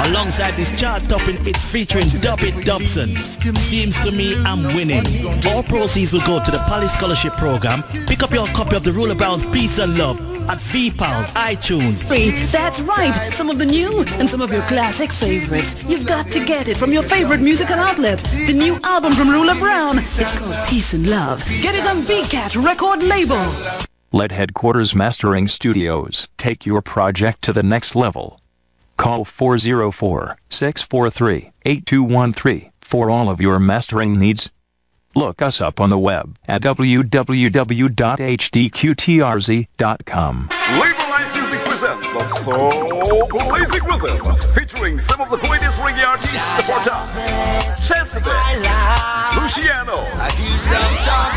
Alongside this chart-topping hits featuring Dubby Dobson. Seems to me I'm winning. All proceeds will go to the Pally Scholarship Program. Pick up your copy of the Ruler Brown's Peace and Love at VPals, iTunes. That's right. Some of the new and some of your classic favorites. You've got to get it from your favorite musical outlet. The new album from Ruler Brown. It's called Peace and Love. Get it on BCAT record label. Let Headquarters Mastering Studios take your project to the next level. Call 404-643-8213 for all of your mastering needs. Look us up on the web at www.hdqtrz.com. Label Life Music presents the Soul Blazing Rhythm, featuring some of the greatest reggae artists of our time. Chesapeake, Luciano,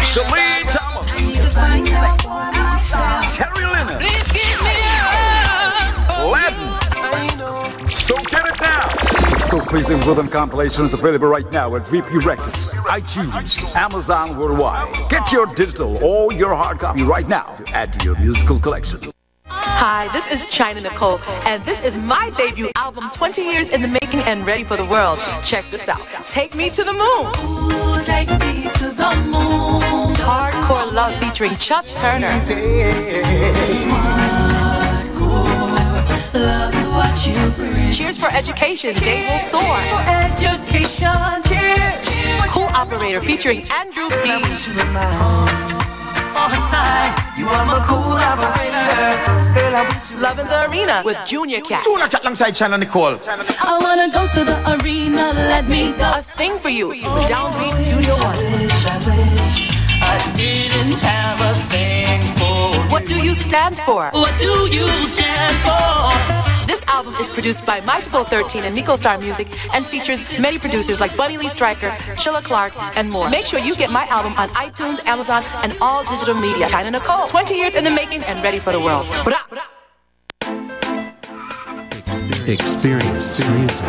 Shalene Thomas, Terry Lennon, Latin. So get it now. Soul Blazing Rhythm compilation is available right now at VP Records, iTunes, Amazon worldwide. Get your digital or your hard copy right now to add to your musical collection. Hi, this is Chyna Nicole, and this is my debut album, 20 Years in the Making and Ready for the World. Check this out. Take Me to the Moon. Ooh, take me to the moon. Hardcore Love featuring Chuck Turner. Love is what you bring. Cheers for Education, They Will Soar. Education, cheers. Cool Operator featuring Andrew B. You are my cool operator. Love in the Arena with Junior Cat. Junior Cat alongside Chyna Nicole. I wanna go to the arena, let me go. A Thing for You with Downbeat Studio One. I didn't have a thing for. What Do You Stand For? What do you stand for? This album is produced by Mightyful 13 and Nico Star Music and features many producers like Bunny Lee Stryker, Sheila Clark, and more. Make sure you get my album on iTunes, Amazon, and all digital media. Chyna Nicole, 20 years in the making and ready for the world. Experience music.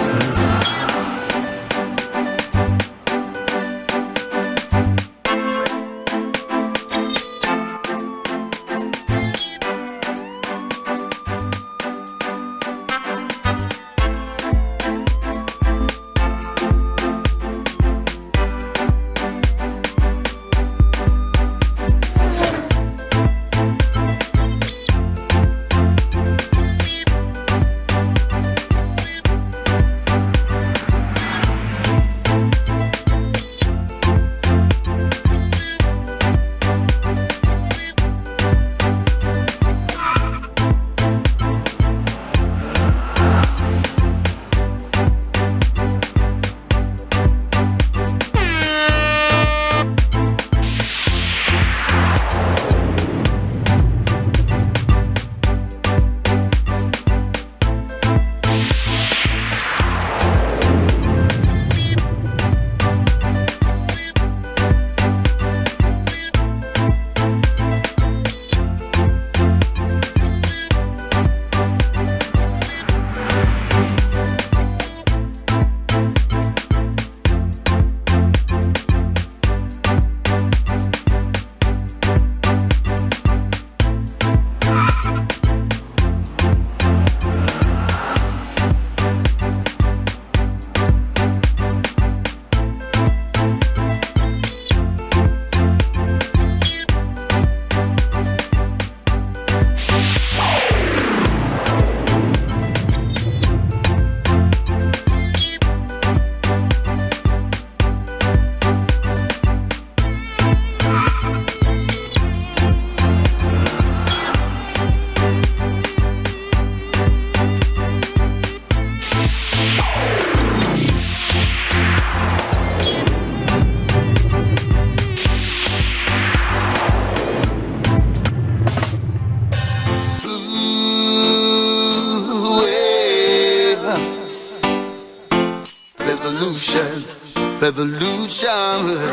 Revolution,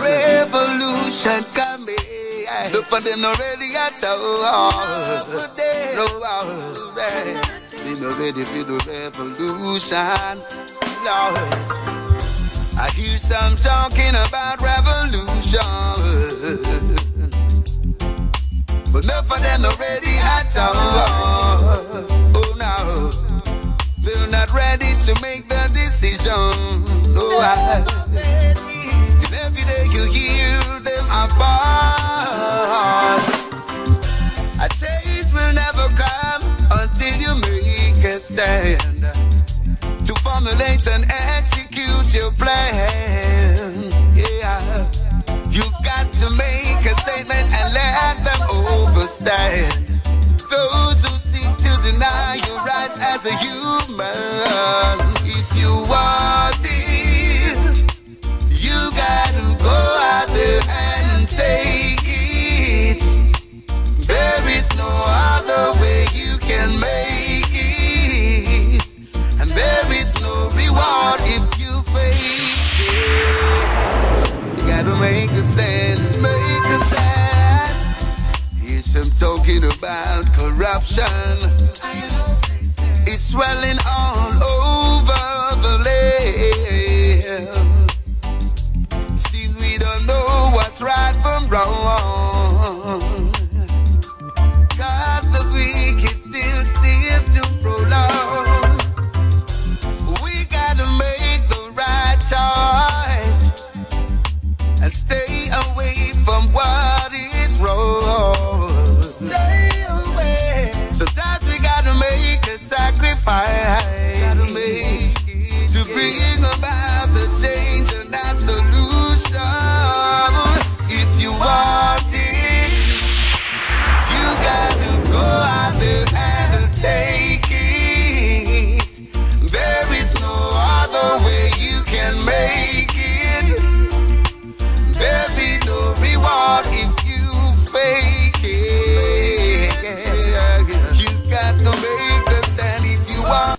revolution coming. Look for them not ready at all. No, they not ready for the revolution. Lord, I hear some talking about revolution, but none of them not ready at all. Oh no, they're not ready to make the solution. No, still every day you hear them apart. A change will never come until you make a stand to formulate and execute your plan. Yeah, you've got to make a statement and let them overstand those who seek to deny your rights as a human. If you want it, you gotta go out there and take it. There is no other way you can make it, and there is no reward if you fake it. You gotta make a stand, make a stand. Yes, I'm talking about corruption. It's swelling all over the land. Seems we don't know what's right from wrong. Cause the wicked still seem to prolong. We gotta make the right choice and stay away from what is wrong. Stay away. Sometimes we gotta make a sacrifice to bring about a change and that solution. If you want it, you gotta go out there and take it. There is no other way you can make it. There be no reward if you fake it. You got to make a stand if you want.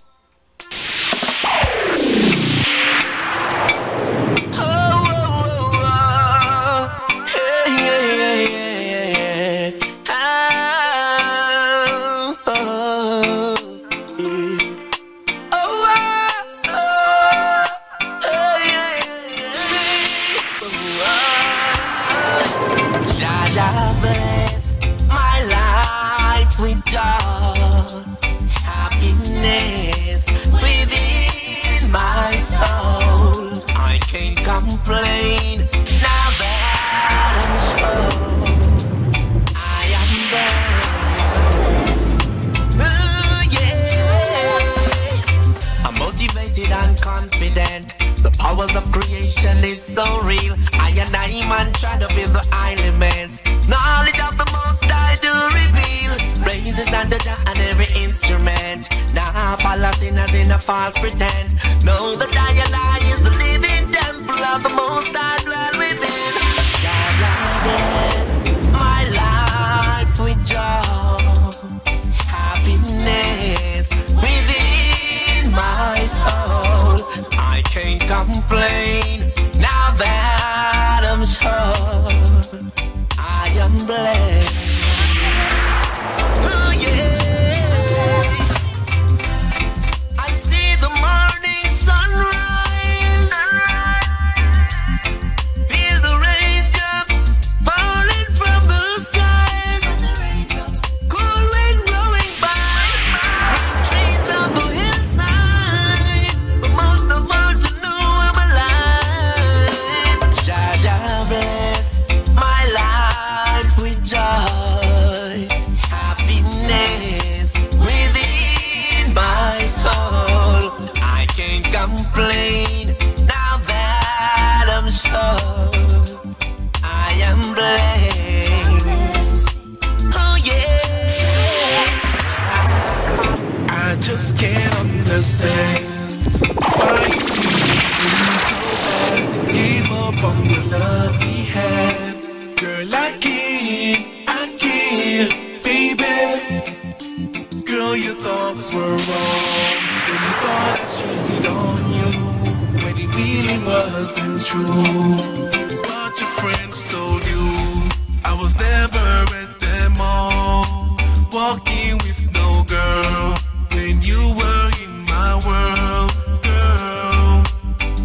Happiness within my soul. I can't complain now that I'm sure I am blessed. Oh, yes. I'm motivated and confident. The powers of creation is so real. I and I man try to build the elements. Knowledge of the most I do reveal. Praises and the Jah and every instrument. Now follow sinners in a false pretense. Know that I and I is the living temple of the most I dwell within. Jah bless my life with joy, happiness within my soul. I can't complain now that I'm sure I am blessed. Oh yes, I see the morning sunrise, feel the raindrops falling from the skies, cool wind blowing by, green trees on the hillside, but most of all to know I'm alive. Jah Jah bless my life with joy, happiness within my soul. I can't complain now that I'm sure I am blessed. Oh yes, I just can't understand why you so bad. Give up on the love we had. Girl, I can't, baby. Girl, your thoughts were wrong when you thought I cheated on you, when it really wasn't true. What your friends told you, I was never at them all. Walking with no girl when you were in my world, girl.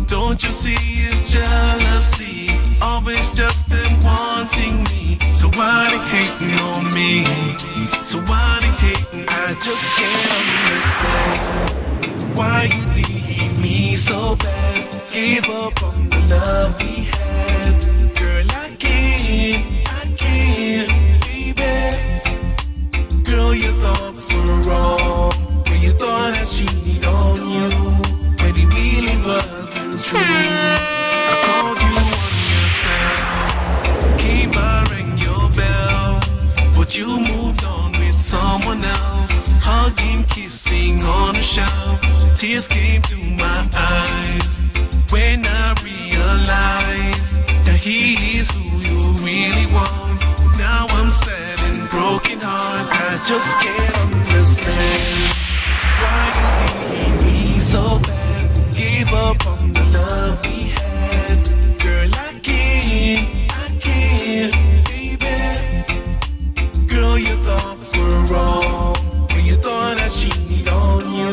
Don't you see it's jealousy? Always just them wanting me. So why they hating on me? So why they hating? I just can't understand why you leave me so bad. Gave up on the love we had. Girl, I can't, baby. Girl, your thoughts were wrong when you thought I cheated on you, when it really wasn't true. I called you on your cell, came by, rang your bell, but you moved on with someone else. Hugging, kissing on the shelf, tears came to my eyes when I realized that he is who you really want. Now I'm sad and broken heart, I just can't understand why you leaving me so bad. Gave up on the love we had. Girl, I can't, baby. Girl, your thoughts were wrong when you thought I cheated on you,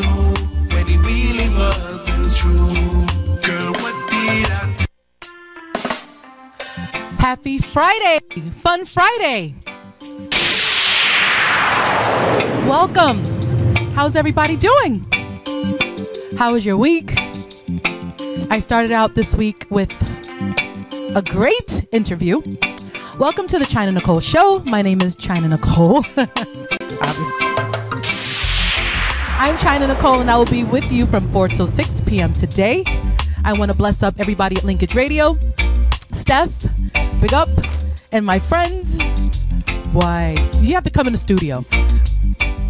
when it really wasn't true. Girl, what did I do? Happy Friday! Fun Friday! Welcome! How's everybody doing? How was your week? I started out this week with a great interview. Welcome to the Chyna Nicole Show. My name is Chyna Nicole. I'm Chyna Nicole, and I will be with you from 4 till 6 p.m. today. I want to bless up everybody at Linkage Radio. Steph, big up, and my friends. Why, you have to come in the studio.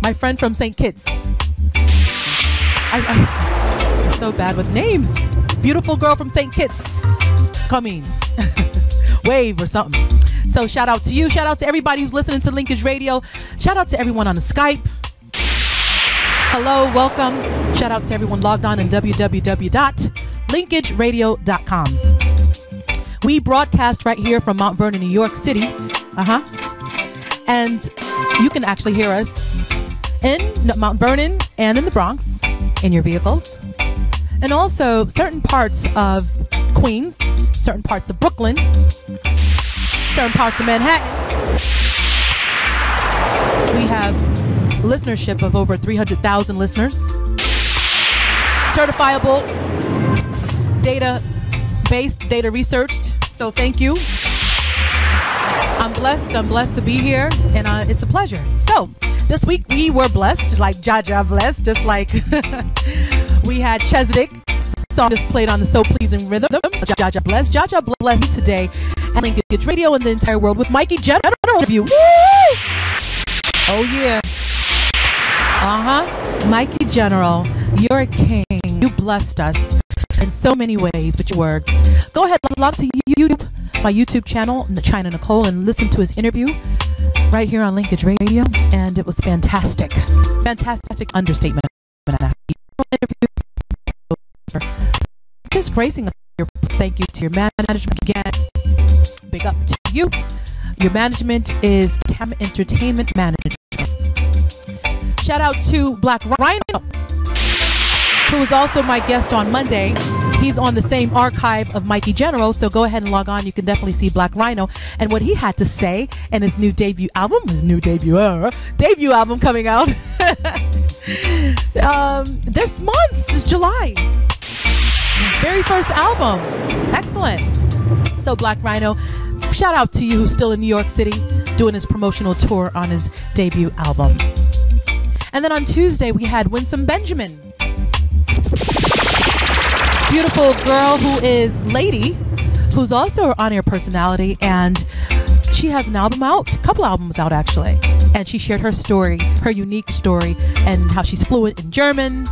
My friend from St. Kitts. I'm so bad with names. Beautiful girl from St. Kitts. Coming. Wave or something. So shout out to you. Shout out to everybody who's listening to Linkage Radio. Shout out to everyone on the Skype. Hello, welcome. Shout out to everyone logged on in www.linkageradio.com. We broadcast right here from Mount Vernon, New York City. And you can actually hear us in Mount Vernon and in the Bronx in your vehicles. And also certain parts of Queens, certain parts of Brooklyn, certain parts of Manhattan. We have listenership of over 300,000 listeners. Certifiable, data-based, data researched. So thank you. I'm blessed to be here, and it's a pleasure. So this week we were blessed, like Jaja blessed, just like we had Chesedek song just played on the So Pleasing Rhythm. Jaja blessed me today at Linkage Radio and the entire world with Mikey General interview. Woo! Oh yeah. Mikey General, you're a king. You blessed us in so many ways with your words. Go ahead, log to YouTube, my YouTube channel, Chyna Nicole, and listen to his interview right here on Linkage Radio, and it was fantastic. Fantastic understatement. Just gracing us. Thank you to your management again. Big up to you. Your management is Tam Entertainment Management. Shout out to Black Rhino, who was also my guest on Monday. He's on the same archive of Mikey General, so go ahead and log on. You can definitely see Black Rhino and what he had to say and his new debut album, debut album coming out this month, this July. Very first album. Excellent. So Black Rhino, shout out to you who's still in New York City doing his promotional tour on his debut album. And then on Tuesday, we had Winsome Benjamin. Beautiful girl who is Lady, who's also an on-air personality, and she has an album out, a couple albums out actually. And she shared her story, her unique story, and how she's fluent in German,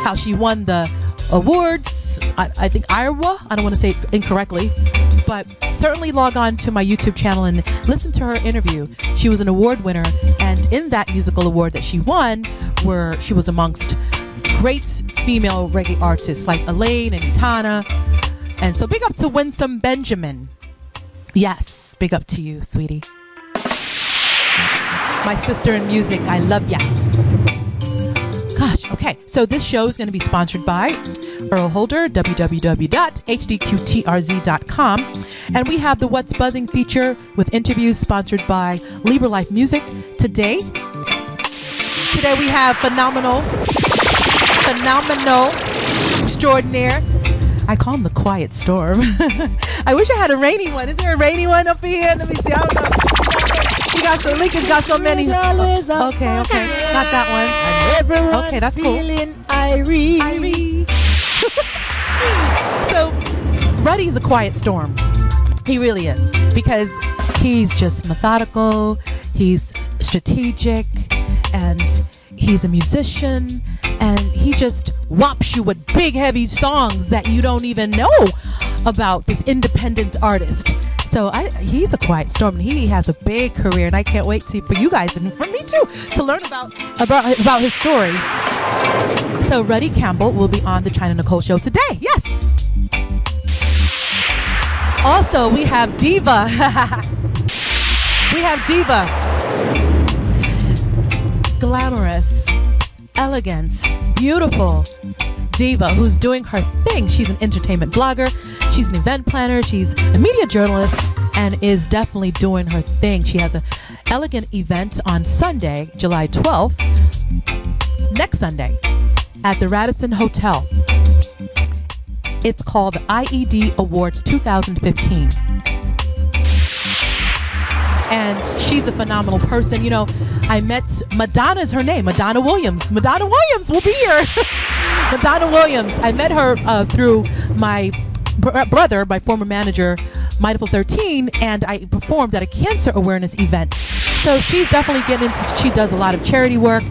how she won the awards, I think Iowa, I don't want to say it incorrectly, but certainly log on to my YouTube channel and listen to her interview. She was an award winner, and in that musical award that she won, where she was amongst great female reggae artists like Elaine and Itana. And so big up to Winsome Benjamin. Yes, big up to you, sweetie. My sister in music, I love ya. Gosh, okay, so this show is going to be sponsored by Earl Holder, www.hdqtrz.com. And we have the What's Buzzing feature with interviews sponsored by Libra Life Music. Today we have phenomenal extraordinaire. I call him the quiet storm. I wish I had a rainy one. Is there a rainy one up here? Let me see. I don't know. You got so Lincoln's got so many. Okay. Not that one. Okay, that's cool. Irie. So Ruddy's a quiet storm. He really is, because he's just methodical, he's strategic, and he's a musician, and he just whops you with big heavy songs that you don't even know about, this independent artist. So he's a quiet storm, and he has a big career, and I can't wait for you guys and for me too to learn about his story. So Ruddy Campbell will be on the Chyna Nicole show today. Yes. Also, we have Diva. We have Diva. Glamorous, elegant, beautiful Diva who's doing her thing. She's an entertainment blogger. She's an event planner. She's a media journalist and is definitely doing her thing. She has an elegant event on Sunday, July 12th, next Sunday, at the Radisson Hotel. It's called the IED Awards 2015. And she's a phenomenal person. You know, I met Madonna's her name, Madonna Williams. Madonna Williams will be here. Madonna Williams. I met her through my brother, my former manager, Mindful 13, and I performed at a cancer awareness event. So she's definitely getting into, she does a lot of charity work,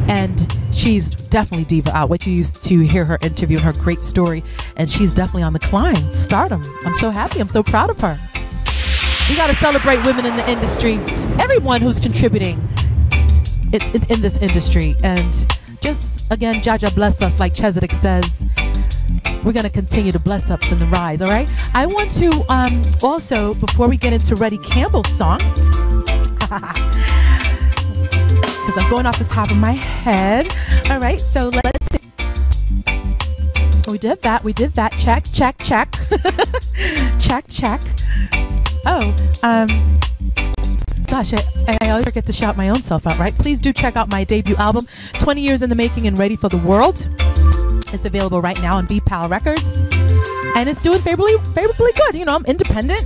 and she's definitely diva out. Wait till you used to hear her interview, her great story, and she's definitely on the climb, stardom. I'm so happy, I'm so proud of her. We got to celebrate women in the industry, everyone who's contributing in this industry, and just again, Jaja bless us, like Chesedek says. We're going to continue to bless us in the rise, all right? I want to also, before we get into Ruddy Campbell's song, because I'm going off the top of my head. All right, so let's see. We did that. Check. Check. Oh, gosh, I always forget to shout my own self out, right? Please do check out my debut album, 20 Years in the Making and Ready for the World. It's available right now on VPAL Records, and it's doing favorably good. You know, I'm independent.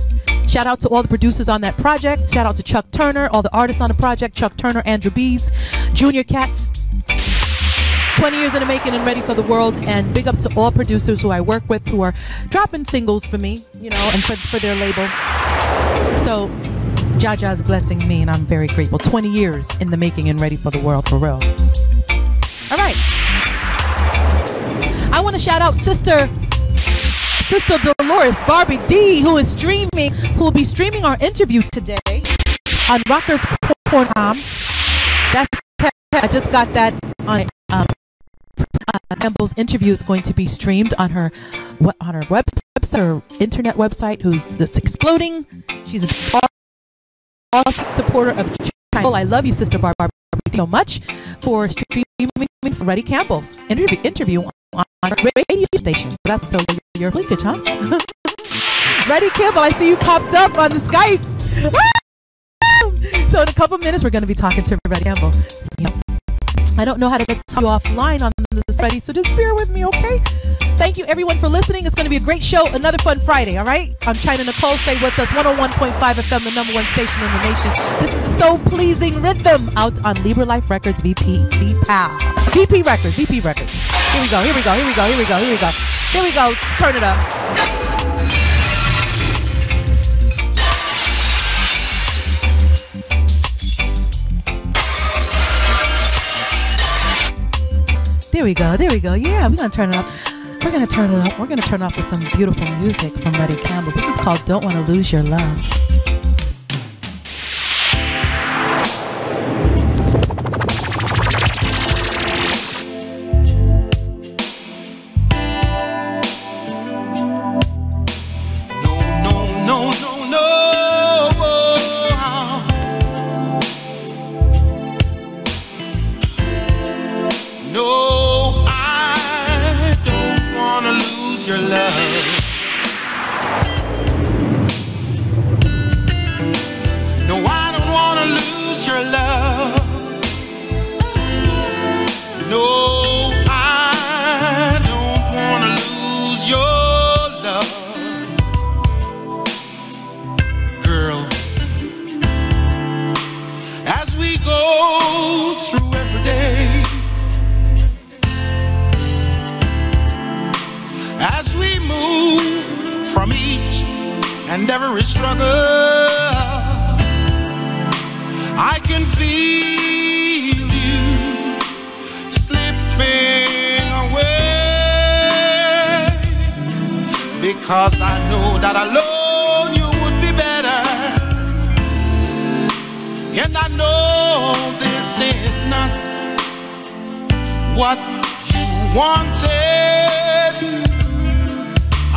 Shout out to all the producers on that project. Shout out to Chuck Turner, all the artists on the project. Chuck Turner, Andrew Bees, Junior Cat. 20 years in the making and ready for the world. And big up to all producers who I work with who are dropping singles for me, you know, and for their label. So Jaja's blessing me, and I'm very grateful. 20 years in the making and ready for the world, for real. All right. I want to shout out Sister Dolores Barbie D, who will be streaming our interview today on Rockers Corner. I just got that on Campbell's interview is going to be streamed on her website, her internet website, that's exploding. She's an awesome supporter of Chyna. I love you, Sister Barbie, so much for streaming for Ruddy Campbell's interview on a radio station. That's so your linkage, huh? Ruddy Campbell, I see you popped up on the Skype. So in a couple minutes, we're going to be talking to Ruddy Campbell. I don't know how to get you offline on this, Ruddy, so just bear with me, okay? Thank you, everyone, for listening. It's going to be a great show. Another fun Friday, all right? I'm Chyna Nicole. Stay with us. 101.5 FM, the #1 station in the nation. This is the So Pleasing Rhythm out on Libra Life Records, VP Records. Here we go. Let's turn it up. There we go. Yeah, we're going to turn it up. We're going to turn it up with some beautiful music from Ruddy Campbell. This is called Don't Want to Lose Your Love. and every struggle. I can feel you slipping away, because I know that alone you would be better. And I know this is not what you wanted.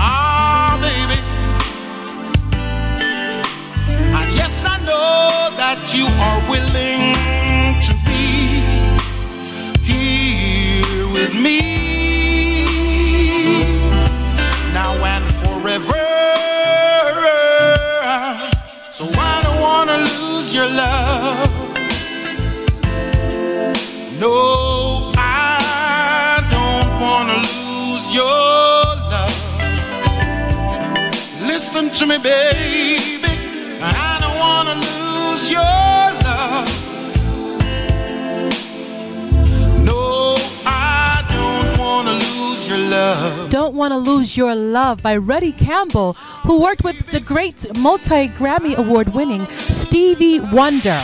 Ah, baby. And yes, I know that you are willing to be here with me now and forever. So I don't wanna lose your love. No, I don't wanna lose your love. Listen to me, baby, I don't wanna lose your love. No, I don't wanna lose your love. Don't Want to Lose Your Love by Ruddy Campbell, who worked with the great multi-Grammy award-winning Stevie Wonder.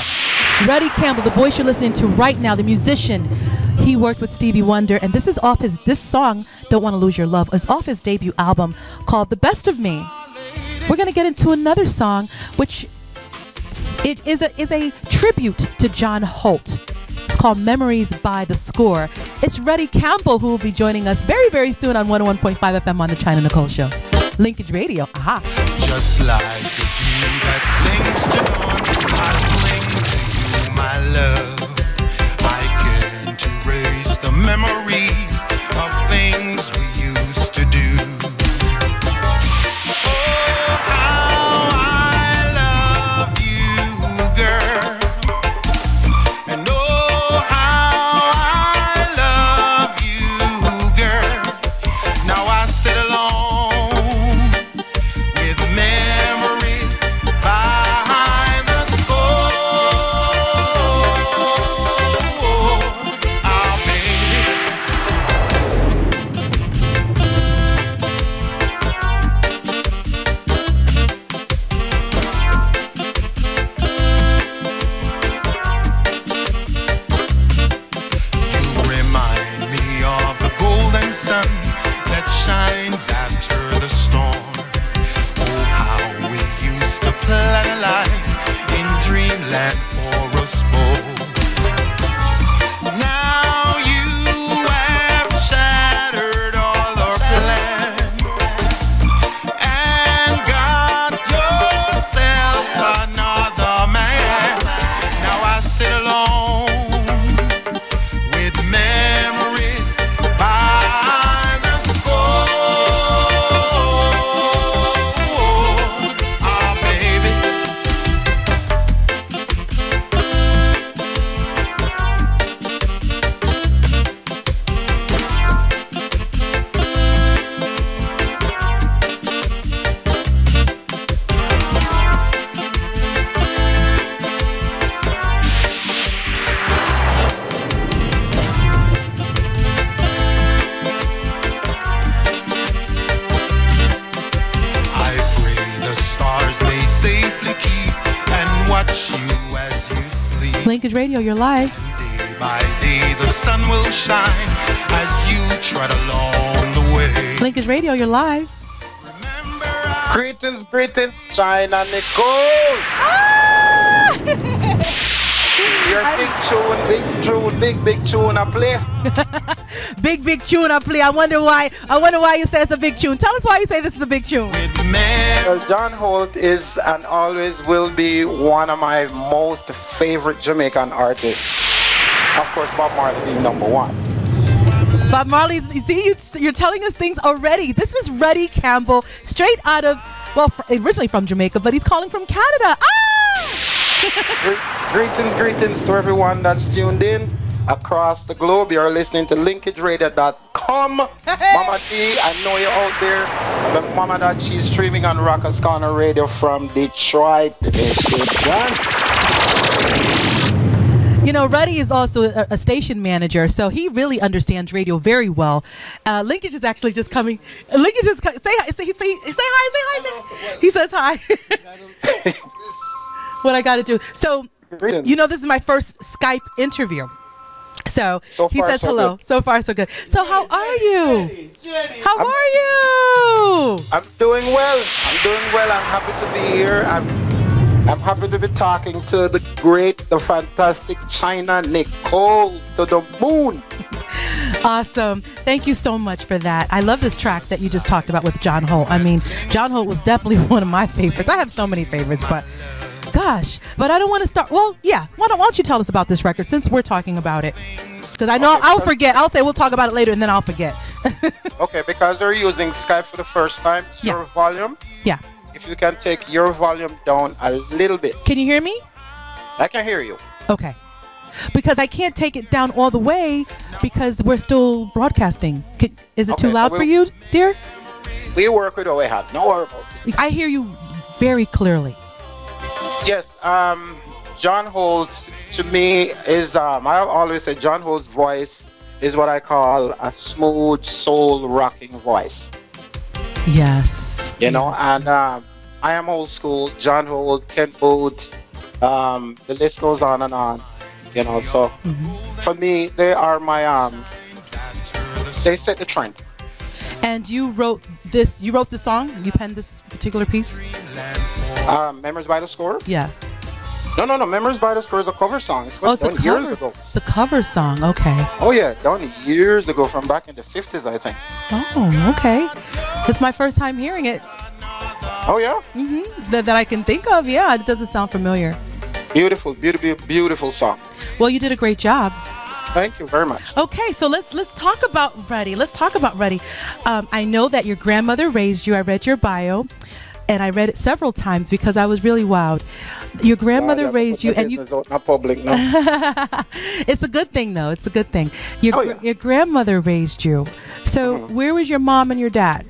Ruddy Campbell, the voice you're listening to right now, the musician, he worked with Stevie Wonder, and this is off his, this song, Don't Want to Lose Your Love, is off his debut album called The Best of Me. We're going to get into another song, which it is a tribute to John Holt. It's called Memories by The Score. It's Ruddy Campbell who will be joining us very, very soon on 101.5 FM on the Chyna Nicole Show. Linkage Radio, aha. Just like the dew that clings to dawn, I cling to you, my love. I can't erase the memories of things we used to do. Oh, how I love you, girl. And oh, how I love you, girl. Now I sit alone with memories by the score. Oh, baby. You remind me of the golden sun that shines after the storm. Oh, how we used to plan a life in dreamland for us both. Now you have shattered all our plans and got yourself another man. Now I sit alone with memories by the score. Ah, baby. I pray the stars may safely keep and watch you as you sleep. Linkage Radio, you're live. Day by day the sun will shine as you tread along the way. Linkage Radio, you're live. Greetings, greetings, Chyna Nicole. Your big tune, I play. Big tune I play. I wonder why you say it's a big tune. Tell us why you say this is a big tune. Well, John Holt is and always will be one of my most favorite Jamaican artists. Of course, Bob Marley being number one. Bob Marley's, you see, you're telling us things already. This is Ruddy Campbell, straight out of, well, originally from Jamaica, but he's calling from Canada. Ah! Greetings to everyone that's tuned in across the globe. You're listening to LinkageRadio.com. Mama D, I know you're out there. But Mama that she's streaming on Rockers Corner Radio from Detroit, Michigan. You know, Ruddy is also a station manager, so he really understands radio very well. Linkage is actually just coming. Linkage is say hi. Say hi. He says hi. What I got to do. So, you know, this is my first Skype interview. So he says hello. So far, so good. So how are you? How are you? I'm doing well. I'm happy to be here. I'm happy to be talking to the great, the fantastic Chyna Nicole to the moon. Awesome. Thank you so much for that. I love this track that you just talked about with John Holt. I mean, John Holt was definitely one of my favorites. I have so many favorites, but gosh, but I don't want to start. Well, yeah. Why don't you tell us about this record since we're talking about it? Because I know I'll forget. I'll say we'll talk about it later and then I'll forget. Okay, because they're using Skype for the first time. Your volume. Yeah. If you can take your volume down a little bit. Can you hear me? I can hear you. Okay. Because I can't take it down all the way because we're still broadcasting. Is it too loud for you, dear? We work with what we have. No worry about it. I hear you very clearly. Yes. John Holt, to me, is, I always say John Holt's voice is what I call a smooth, soul rocking voice. Yes. You know, and I am old school. John Holt, Kent Booth, the list goes on and on. You know, so for me, they are my, they set the trend. And you wrote this song? You penned this particular piece? Memories by the Score? Yes. No. Memories by the Score is a cover song. It's a years ago. It's a cover song. Okay. Oh yeah, done years ago, from back in the 50s, I think. Oh, okay. It's my first time hearing it. Oh yeah. That I can think of. Yeah, it doesn't sound familiar. Beautiful song. Well, you did a great job. Thank you very much. Okay, so let's talk about Ruddy. I know that your grandmother raised you. I read your bio. And I read it several times because I was really wowed. Your grandmother raised you, and you. Not public, no. It's a good thing, though. It's a good thing. Your grandmother raised you. So where was your mom and your dad?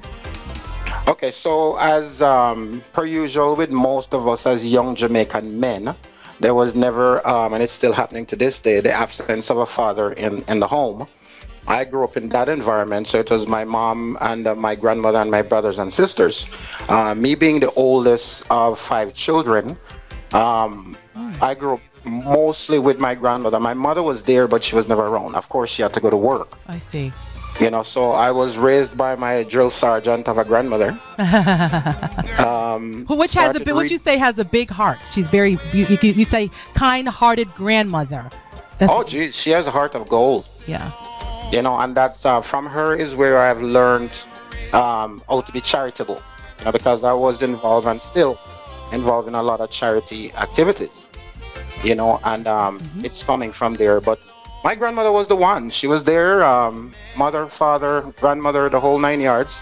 Okay, so as per usual with most of us as young Jamaican men, there was never, and it's still happening to this day, the absence of a father in the home. I grew up in that environment, so it was my mom and my grandmother and my brothers and sisters. Me being the oldest of 5 children, I grew up mostly with my grandmother. My mother was there, but she was never around. Of course, she had to go to work. I see. You know, so I was raised by my drill sergeant of a grandmother. Which has what you say has a big heart. She's very, you say kind-hearted grandmother. Geez, she has a heart of gold. Yeah. You know, and that's from her is where I've learned how to be charitable. You know, because I was involved and still involved in a lot of charity activities. You know, and it's coming from there. But my grandmother was the one. She was there, mother, father, grandmother, the whole 9 yards.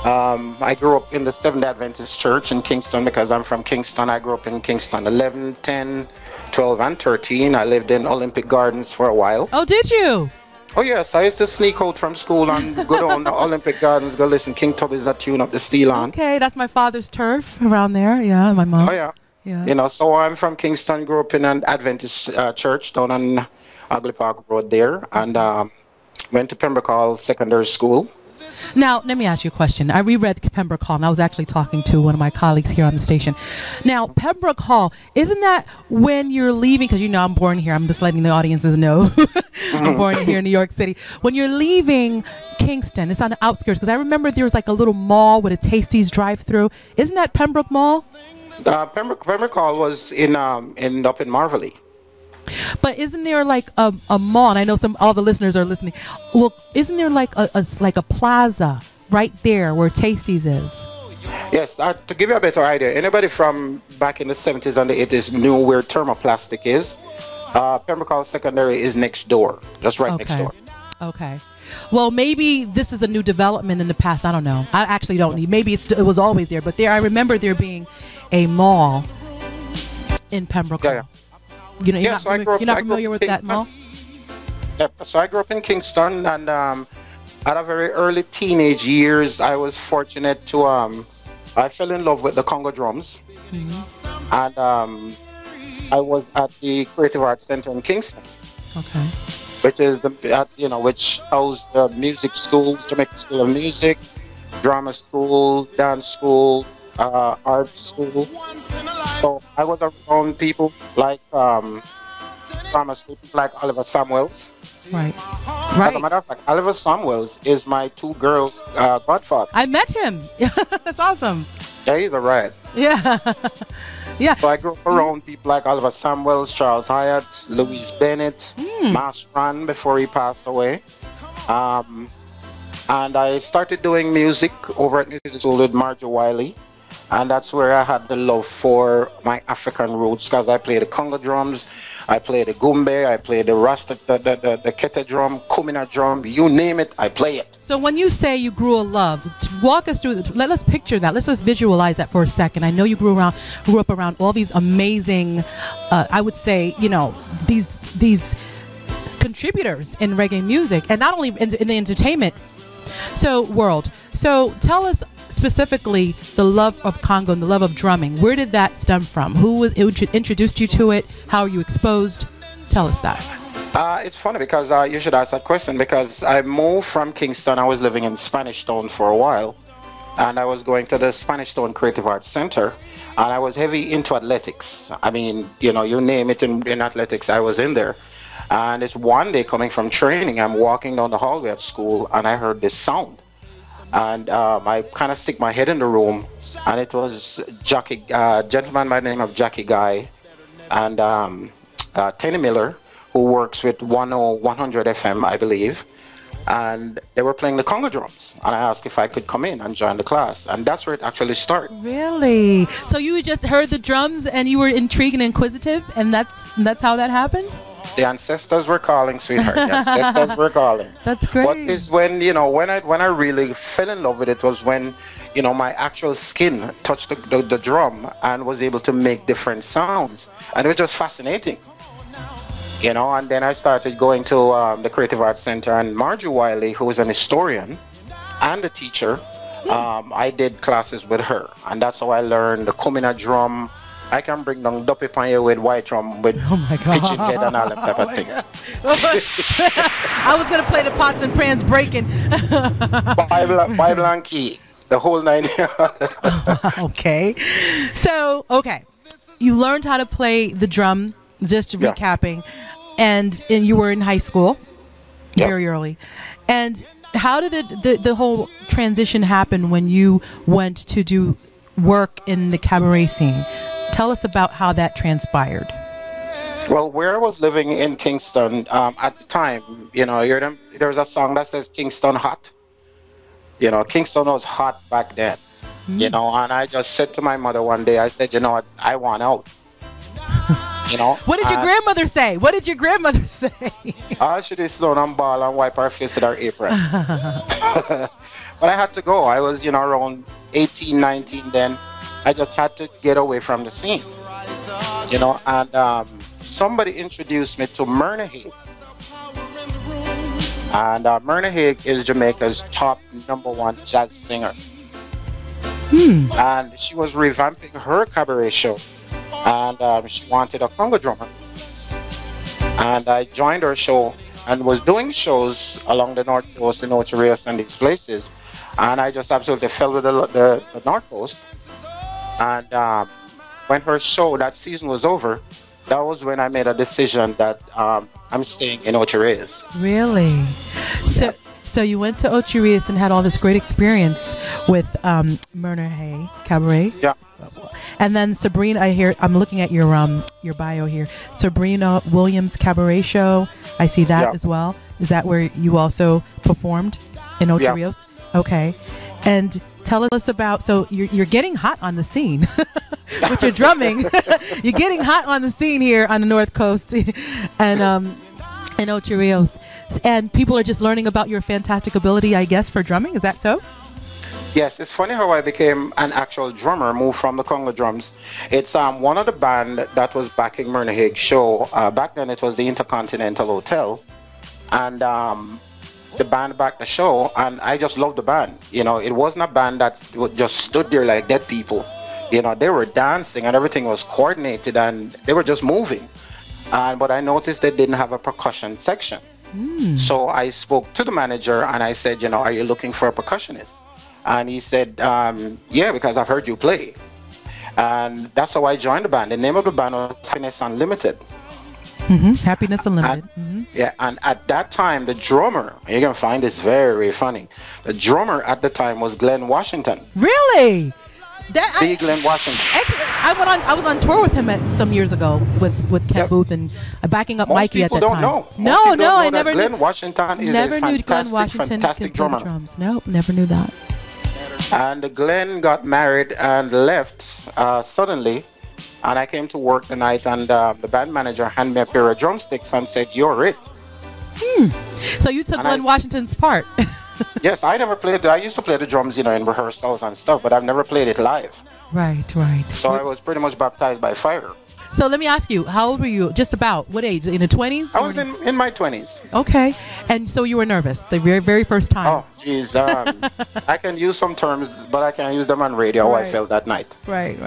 I grew up in the Seventh Adventist Church in Kingston because I'm from Kingston. I grew up in Kingston 11, 10, 12, and 13. I lived in Olympic Gardens for a while. Oh, did you? Oh yes, I used to sneak out from school and go down to Olympic Gardens, go listen King Tubby's that tune up the steel on. Okay, that's my father's turf around there. Yeah, my mom. Oh yeah. You know, so I'm from Kingston, grew up in an Adventist church down on Ugly Park Road there, and went to Pembroke Hall Secondary School. Now, let me ask you a question. I reread Pembroke Hall, and I was actually talking to one of my colleagues here on the station. Now, Pembroke Hall, isn't that when you're leaving, because you know I'm born here, I'm just letting the audiences know. I'm born here in New York City. When you're leaving Kingston, it's on the outskirts, because I remember there was like a little mall with a Tasties drive-through. Isn't that Pembroke Mall? Pembroke Hall was up in Marvelly. But isn't there like a mall? And I know all the listeners are listening. Well, isn't there like a plaza right there where Tasties is? Yes, to give you a better idea, anybody from back in the 70s and the 80s knew where thermoplastic is. Pembroke Hall Secondary is next door, just next door. Okay. Well, maybe this is a new development in the past. I don't know. I actually don't need. Maybe it was always there, but I remember there being a mall in Pembroke Hall. Yeah. You know, you're not familiar with that mall? Yep. So I grew up in Kingston, and at a very early teenage years, I was fortunate to I fell in love with the Congo drums, and I was at the Creative Arts Center in Kingston. Okay. Which is which housed the music school, Jamaican School of Music, drama school, dance school, art school. So I was around people like drama school, people like Oliver Samuels. Right. As a matter of fact, Oliver Samuels is my two girls' godfather. I met him. That's awesome. Yeah, he's a riot. Yeah. Yeah. So I grew up around people like Oliver Samuels, Charles Hyatt, Louise Bennett, Master Ran before he passed away. And I started doing music over at music school with Marjorie Wiley. And that's where I had the love for my African roots, because I played the Congo drums, I played the Gumbe, I played the Rasta, the Kete drum, Kumina drum, you name it, I play it. So when you say you grew a love, walk us through, let us picture that. Let's just visualize that for a second. I know you grew up around all these amazing, I would say, you know, these contributors in reggae music, and not only in the entertainment world. So tell us specifically the love of Congo and the love of drumming. Where did that stem from? Who introduced you to it? How were you exposed? Tell us that. It's funny because you should ask that question, because I moved from Kingston. I was living in Spanish Town for a while, and I was going to the Spanish Town Creative Arts Center, and I was heavy into athletics. I mean, you know, you name it in athletics, I was in there. And it's one day coming from training, I'm walking down the hallway at school, and I heard this sound. And I kind of stick my head in the room, and it was gentleman by the name of Jackie Guy and Tenny Miller, who works with 100 FM, I believe. And they were playing the Congo drums, and I asked if I could come in and join the class, and that's where it actually started. Really? So you just heard the drums and you were intrigued and inquisitive, and that's how that happened? The ancestors were calling, sweetheart. The ancestors were calling. That's great. What is when, you know, when I really fell in love with it was when, you know, my actual skin touched the drum and was able to make different sounds, and it was just fascinating. You know, and then I started going to the Creative Arts Center, and Marjorie Wiley, who is an historian and a teacher, I did classes with her, and that's how I learned the Kumina drum. I can bring down Duppy Panya with white drum with pigeon head and all that type of thing. I was going to play the pots and pans breaking. Bible and key, the whole 9 Okay. So, okay. You learned how to play the drum, just recapping, and you were in high school very early. And how did the whole transition happen when you went to do work in the cabaret scene? Tell us about how that transpired. Well, where I was living in Kingston at the time, you know, there was a song that says Kingston Hot. You know, Kingston was hot back then. You know, and I just said to my mother one day, I said, you know what, I want out. You know. What did your grandmother say? What did your grandmother say? She did slow down ball and wipe her face with her apron. But I had to go. I was, you know, around 18, 19 then. I just had to get away from the scene, you know, and somebody introduced me to Myrna Hague. And Myrna Hague is Jamaica's top #1 jazz singer. And she was revamping her cabaret show, and she wanted a Congo drummer. And I joined her show and was doing shows along the North Coast in Ocho Rios and these places. And I just absolutely fell with the North Coast. And when her show, that season was over, that was when I made a decision that I'm staying in Ocho Rios. Really? So you went to Ocho Rios and had all this great experience with Myrna Hay Cabaret. Yeah. And then Sabrina, I'm looking at your bio here. Sabrina Williams Cabaret Show. I see that as well. Is that where you also performed in Ocho Rios? Okay. And tell us about, so you're getting hot on the scene with your drumming. You're getting hot on the scene here on the North Coast and in Ocho Rios. And people are just learning about your fantastic ability, I guess, for drumming. Is that so? Yes, it's funny how I became an actual drummer, moved from the Congo drums. It's one of the band that was backing Myrna Hague's show. Back then it was the Intercontinental Hotel. And the band backed the show, and I just loved the band. You know, it wasn't a band that just stood there like dead people. You know, they were dancing and everything was coordinated and they were just moving. But I noticed they didn't have a percussion section. So I spoke to the manager and I said, you know, are you looking for a percussionist? And he said, yeah, because I've heard you play. And that's how I joined the band. The name of the band was Happiness Unlimited. Happiness Unlimited. Yeah, and at that time, the drummer, you're going to find this very funny. The drummer at the time was Glenn Washington. Really? Glenn Washington. I was on tour with him some years ago with Ken Booth and backing up Mikey at that time. I never knew. Glenn Washington is a fantastic drummer. Drums. Nope, never knew that. And Glenn got married and left suddenly. And I came to work the night and the band manager handed me a pair of drumsticks and said, you're it. So you took Glenn Washington's part. Yes, I never played. I used to play the drums, you know, in rehearsals and stuff, but I've never played it live. Right. So I was pretty much baptized by fire. So let me ask you, how old were you? Just about what age? In the 20s? I was in my 20s. Okay. And so you were nervous the very, very first time. Oh, geez. I can use some terms, but I can't use them on radio. How I felt that night. Right.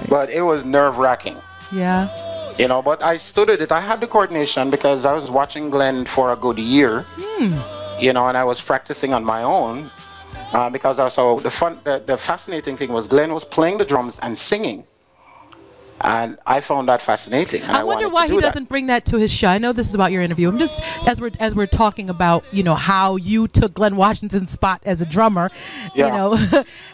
But it was nerve-wracking. Yeah. You know, but I stood at it. I had the coordination because I was watching Glenn for a good year. You know, and I was practicing on my own because also the fascinating thing was Glenn was playing the drums and singing. And I found that fascinating. I wonder why he doesn't bring that to his show. I know this is about your interview. I'm just as we're talking about, you know, how you took Glenn Washington's spot as a drummer. You know,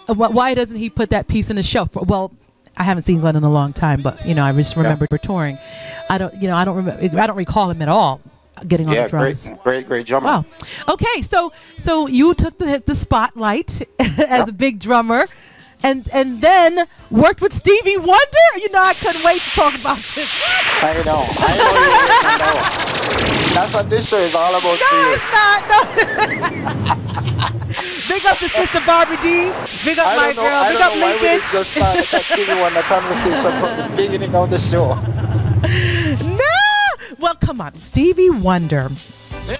why doesn't he put that piece in his show? Well, I haven't seen Glenn in a long time, but you know, I just remember we're touring. I don't recall him at all getting on the drums. Great drummer. Wow. Okay, so you took the spotlight as a big drummer. And then worked with Stevie Wonder. You know, I couldn't wait to talk about this. I know. That's what this show is all about. No, it's not. No. Big up to Sister Barbie D. Big up my girl. Big up Linkage. Just started that Stevie Wonder conversation from the beginning of the show. No. Well, come on, Stevie Wonder.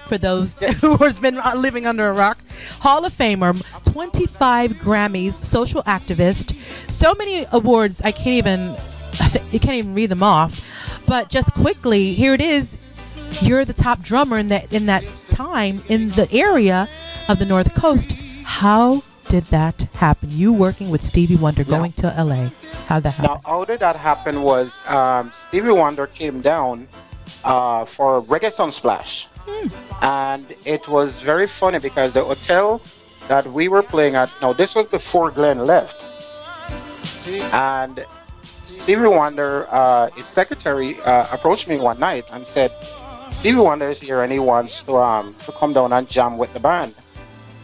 For those who have been living under a rock, Hall of Famer, 25 Grammys, social activist, so many awards you can't even read them off. But just quickly, here it is. You're the top drummer in that time in the area of the North Coast. How did that happen? You working with Stevie Wonder, going to LA. How'd that happen? Now, how did that happen was Stevie Wonder came down for Reggae Sunsplash. And it was very funny because the hotel that we were playing at, now this was before Glenn left, and Stevie Wonder, his secretary, approached me one night and said, Stevie Wonder is here and he wants to come down and jam with the band.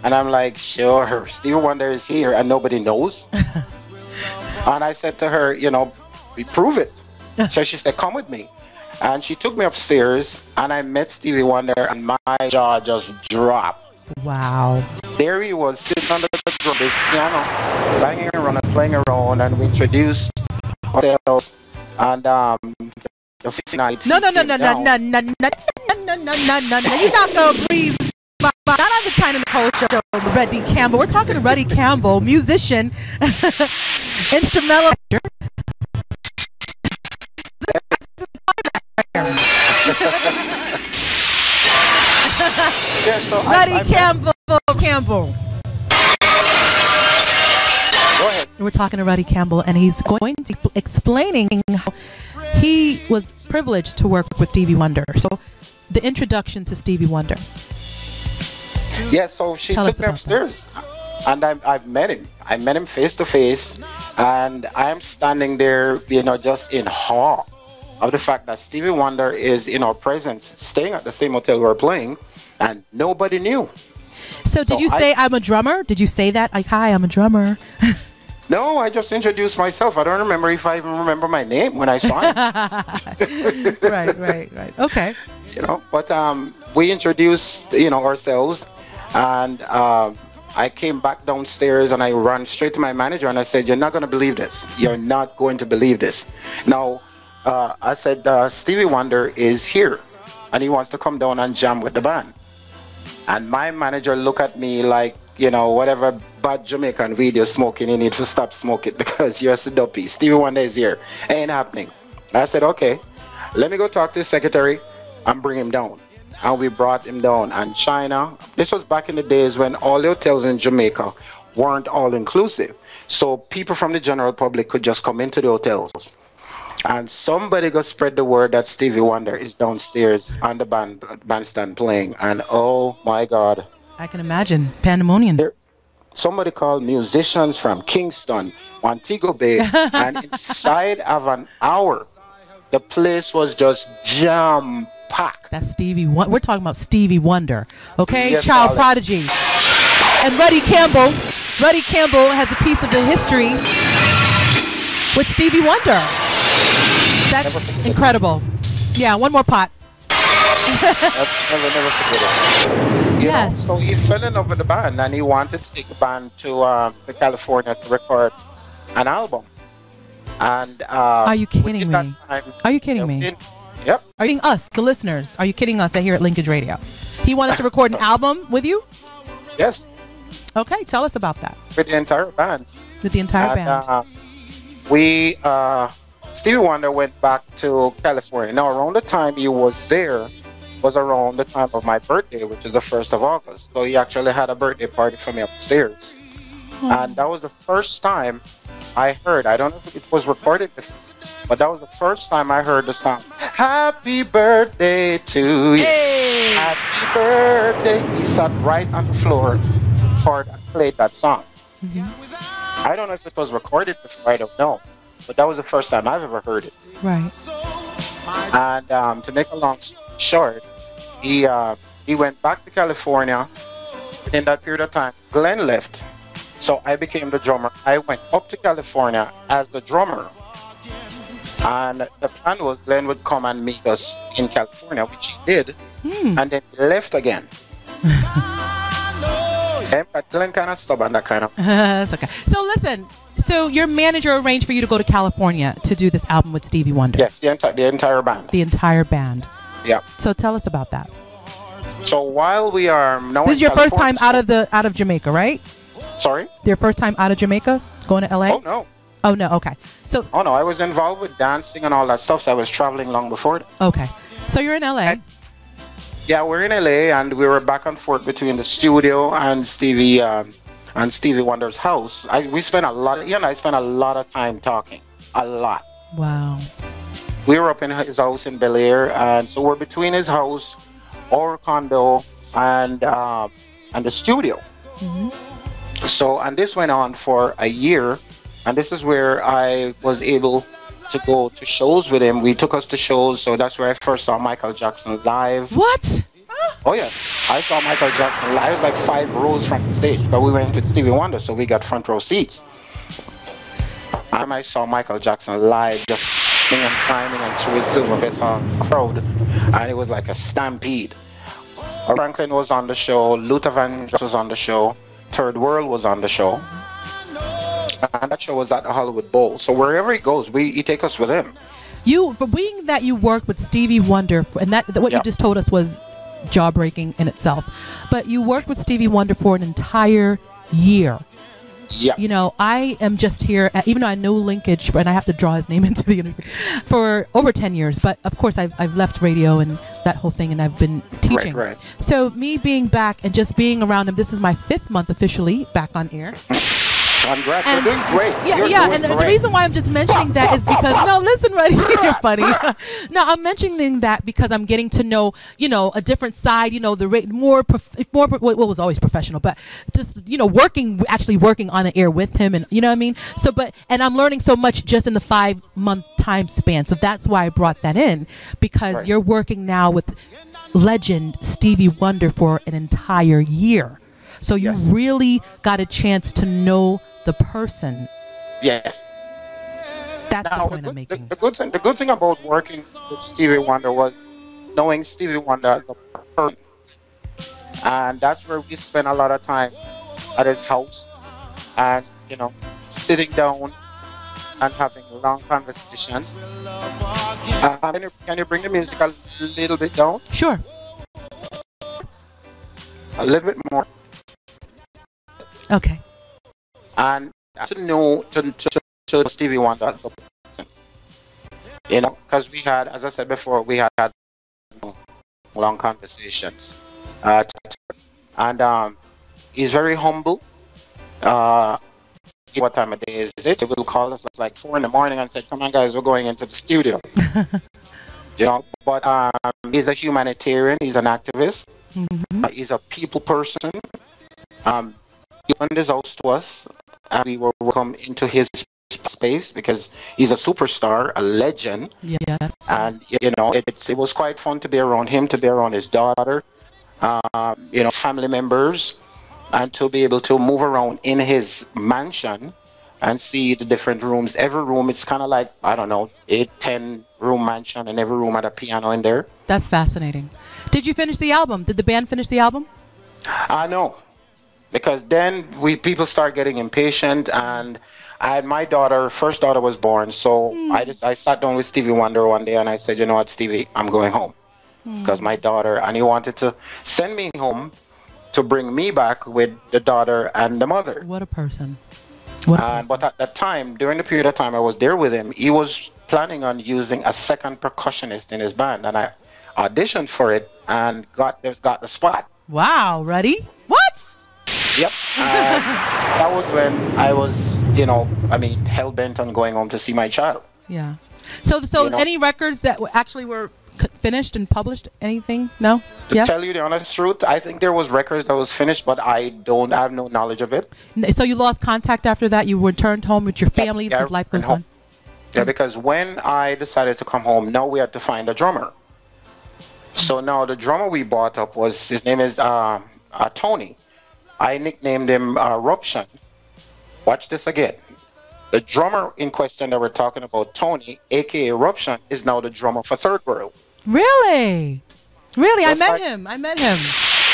And I'm like, sure, Stevie Wonder is here and nobody knows. And I said to her, you know, prove it. So she said, come with me. And she took me upstairs, and I met Stevie Wonder, and my jaw just dropped. Wow. There he was, sitting under the piano, banging around and playing around, and we introduced ourselves. And the fifth night. No. You're not gonna breathe. Not on the Chyna Nicole show, Ruddy Campbell. We're talking to Ruddy Campbell, musician, instrumental. Ruddy Campbell. Go ahead. We're talking to Ruddy Campbell, and he's going to explaining how he was privileged to work with Stevie Wonder. So, the introduction to Stevie Wonder. Yeah, so she took me upstairs, and I've met him. I met him face to face, and I'm standing there, you know, just in awe of the fact that Stevie Wonder is in our presence, staying at the same hotel we were playing, and nobody knew. So did you say I'm a drummer? Did you say that? Like, hi, I'm a drummer. No, I just introduced myself. I don't remember if I even remember my name when I saw him. Right. Okay. You know, but we introduced, you know, ourselves, and I came back downstairs and I ran straight to my manager and I said, you're not going to believe this. You're not going to believe this. Now, I said, Stevie Wonder is here and he wants to come down and jam with the band. And my manager looked at me like, you know, whatever bad Jamaican weed you're smoking, you need to stop smoking because you're a dopey. Stevie Wonder is here. Ain't happening. I said, okay, let me go talk to the secretary and bring him down. And we brought him down. And Chyna, this was back in the days when all the hotels in Jamaica weren't all inclusive. So people from the general public could just come into the hotels. And somebody go spread the word that Stevie Wonder is downstairs on the bandstand playing. And oh my God. I can imagine. Pandemonium. Somebody called musicians from Kingston, Montego Bay, and inside of an hour, the place was just jam-packed. That's Stevie Wonder. We're talking about Stevie Wonder, okay? Yes, Child darling. prodigy. And Ruddy Campbell. Ruddy Campbell has a piece of the history with Stevie Wonder. That's incredible. Yeah, one more pot. Never forget it. Yes. So he fell in love with the band, and he wanted to take the band to California to record an album. And are you kidding me? Are you kidding me? Yep. Are you kidding us, the listeners? Are you kidding us here at Linkage Radio? He wanted to record an album with you? Yes. Okay, tell us about that. With the entire band. With the entire band. Stevie Wonder went back to California. Now, around the time he was there was around the time of my birthday, which is the 1st of August. So he actually had a birthday party for me upstairs. And that was the first time I heard, I don't know if it was recorded before, but that was the first time I heard the song, Happy Birthday to you. Hey. Happy birthday. He sat right on the floor and played that song. I don't know if it was recorded before, I don't know. But that was the first time I've ever heard it. Right. And to make a long story short, he went back to California. In that period of time, Glenn left. So I became the drummer. I went up to California as the drummer. And the plan was Glenn would come and meet us in California, which he did. And then he left again. Glenn kind of stubborn, that kind of. That's okay. So listen, so your manager arranged for you to go to California to do this album with Stevie Wonder. Yes, the entire band. The entire band. Yeah. So tell us about that. So while we are now, this is your first time out of Jamaica, right? Sorry? Your first time out of Jamaica, going to LA? Oh no. Oh no. Okay. So. Oh no, I was involved with dancing and all that stuff. So I was traveling long before that. Okay. So you're in LA. Yeah, we're in LA, and we were back and forth between the studio and Stevie Wonder's house. We spent a lot. I spent a lot of time talking. A lot. Wow. We were up in his house in Bel Air, and so we're between his house, our condo, and the studio. So, and this went on for a year, and this is where I was able to go to shows with him. We took us to shows, so that's where I first saw Michael Jackson live. What? Oh yeah, I saw Michael Jackson live. I was like 5 rows from the stage, but we went with Stevie Wonder, so we got front row seats. And I saw Michael Jackson live, just swinging and climbing and through his silver vest on the crowd, and it was like a stampede. Franklin was on the show, Luther Vandross was on the show, Third World was on the show. And that show was at the Hollywood Bowl. So wherever he goes, he take us with him. For being that you worked with Stevie Wonder, and that what you just told us was jaw-breaking in itself, but you worked with Stevie Wonder for an entire year. Yeah. You know, I am just here, even though I know Linkage, and I have to draw his name into the interview, for over 10 years. But of course, I've left radio and that whole thing, and I've been teaching. Right. So me being back and just being around him, this is my 5th month officially back on air. Congrats, you're doing great. And the reason why I'm just mentioning that is because, no, listen, Ruddy, you're funny. No, I'm mentioning that because I'm getting to know, a different side, the more was always professional, but just, actually working on the air with him, and you know what I mean? So, and I'm learning so much just in the 5-month time span. So that's why I brought that in, because you're working now with legend Stevie Wonder for an entire year. So you really got a chance to know the person. Yes. That's the point I'm making. The good thing about working with Stevie Wonder was knowing Stevie Wonder as a person. And that's where we spent a lot of time at his house and, sitting down and having long conversations. Can you bring the music a little bit down? Sure. A little bit more. Okay. And to know to Stevie Wonder, you know, because we had, as I said before, we had long conversations, and he's very humble. What time of day is it? He will call us like 4 in the morning and say, "Come on, guys, we're going into the studio." You know, but he's a humanitarian. He's an activist. He's a people person. He opened his house to us, and we were welcome into his space because he's a superstar, a legend. Yes. And you know, it was quite fun to be around him, to be around his daughter, you know, family members, and to be able to move around in his mansion and see the different rooms. Every room, it's kind of like, I don't know, 8-10 room mansion, and every room had a piano in there. That's fascinating. Did you finish the album? Did the band finish the album? No, because then people start getting impatient, and I had my daughter, first daughter was born, so I sat down with Stevie Wonder one day and I said, you know what, Stevie, I'm going home. Because my daughter, and he wanted to send me home to bring me back with the daughter and the mother. What a person. What a person. But at that time, during the period of time I was there with him, he was planning on using a second percussionist in his band, and I auditioned for it and got the spot. Wow, Ruddy? What? Yep. That was when I was, you know, I mean, hell-bent on going home to see my child. Yeah. So you know, any records that actually were finished and published? Anything? No? To tell you the honest truth, I think there was records that was finished, but I have no knowledge of it. So you lost contact after that? You returned home with your family because life goes on? Yeah, because when I decided to come home, now we had to find a drummer. So now the drummer we brought up was, his name is Tony. I nicknamed him Eruption. Watch this again. The drummer in question that we're talking about, Tony, aka Eruption, is now the drummer for Third World. Really? Really? Just I met him.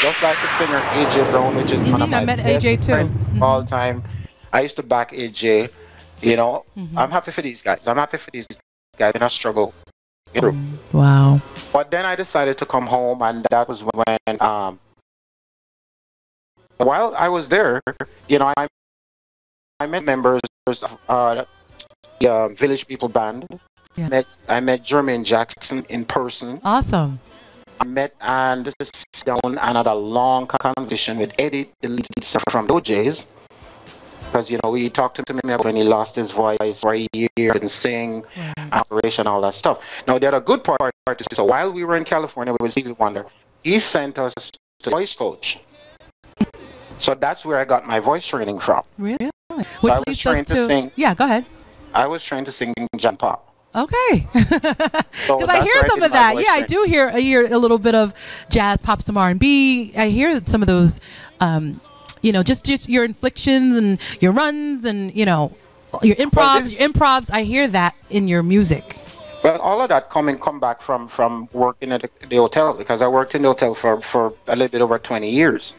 Just like the singer AJ Brown, which is one of my best friends of all time. I used to back AJ. You know, I'm happy for these guys. I'm happy for these guys in a struggle. Wow. But then I decided to come home, and that was when, while I was there, you know, I met members of the Village People Band. Yeah. I met Jermaine Jackson in person. Awesome. I met and sat down and had a long conversation with Eddie, the lead singer from OJ's. Because, you know, he talked to me about when he lost his voice for a year and sing, operation, all that stuff. Now, the other good part is, so while we were in California with Stevie Wonder, he sent us to the voice coach. So that's where I got my voice training from. Really? So Which I was leads trained us to sing. Yeah, go ahead. I was trained to sing John Pop. Okay. Because I hear some of that. Yeah, I do hear a little bit of jazz, pop, some R&B. I hear some of those, you know, just your inflections and your runs and, you know, your improvs. I hear that in your music. Well, all of that come back from working at the hotel, because I worked in the hotel for a little bit over 20 years.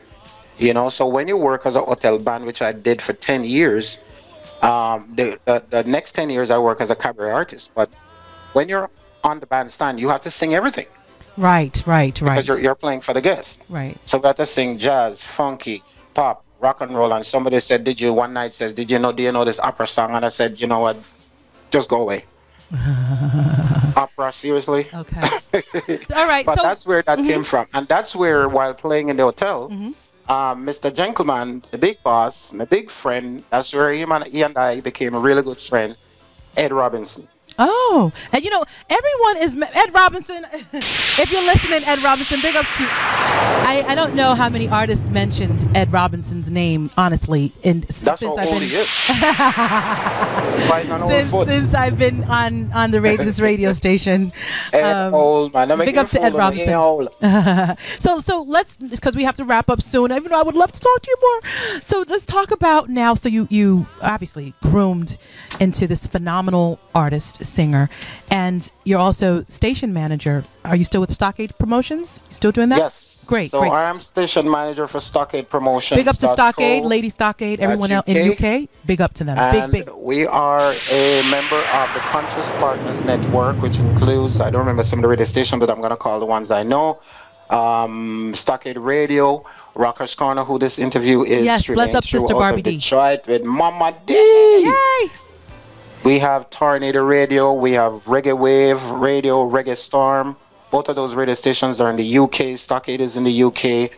You know, so when you work as a hotel band, which I did for 10 years, the next 10 years I work as a cabaret artist. But when you're on the bandstand, you have to sing everything. Right. Because you're playing for the guests. Right. So we have to sing jazz, funky, pop, rock and roll. And somebody said, do you know this opera song? And I said, you know what, just go away. Opera, seriously? Okay. All right. But that's where that came from. And that's where, while playing in the hotel, Mr. Gentleman, the big boss, my big friend, that's where he and I became really good friends, Ed Robinson. Oh, and you know, everyone is Ed Robinson. If you're listening, Ed Robinson, big up to you. I don't know how many artists mentioned Ed Robinson's name, honestly, since I've been on this radio station. Ed old man, big up to Ed Robinson. So let's, because we have to wrap up soon. Even though I would love to talk to you more. So let's talk about now. So you obviously groomed into this phenomenal artist, singer, and you're also station manager. Are you still with Stockade Promotions? You still doing that? Yes. Great. So I am station manager for Stockade Promotions. Big up to Stockade, Lady Stockade, everyone else in UK. Big up to them. And big. We are a member of the Conscious Partners Network, which includes, I don't remember some of the radio stations, but I'm going to call the ones I know. Stockade Radio, Rockers Corner, who this interview is. Yes, bless up, Sister Barbie D. Detroit with Mama D. Yay! We have Tornado Radio. We have Reggae Wave Radio, Reggae Storm. Both of those radio stations are in the UK. Stockade is in the UK.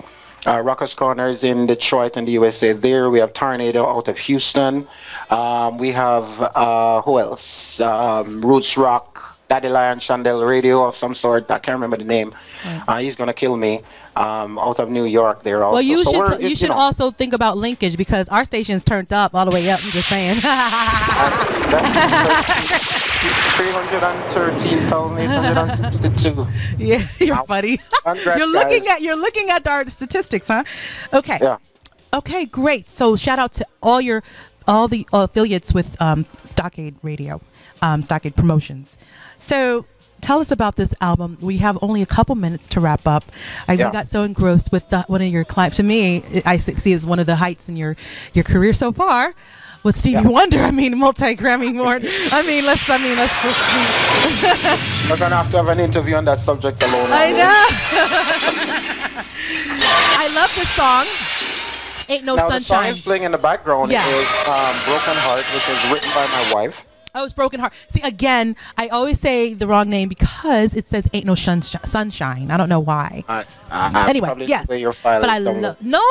Rockers Corner is in Detroit in the USA. There we have Tornado out of Houston. We have who else? Roots Rock, Daddy Lion Chandel Radio of some sort. I can't remember the name. He's gonna kill me. Out of New York there also. Well, you should also think about linkage because our station's turned up all the way up. I'm just saying. 313,862. Yeah, you're funny. You're looking at our statistics, huh? Okay. Yeah. Okay, great. So shout out to all the affiliates with Stockade Radio, Stockade Promotions. So tell us about this album. We have only a couple minutes to wrap up. We got so engrossed with one of your clients. To me, I see as one of the heights in your career so far. With Stevie Wonder, I mean, multi-Grammy award. let's just. We're gonna have to have an interview on that subject alone. I know. I love this song. Ain't No Sunshine. The song is playing in the background. Yeah. Is Broken Heart, which is written by my wife. Oh, it's Broken Heart. See, again, I always say the wrong name because it says Ain't No Sunshine. I don't know why. Anyway, yes. But I love. No.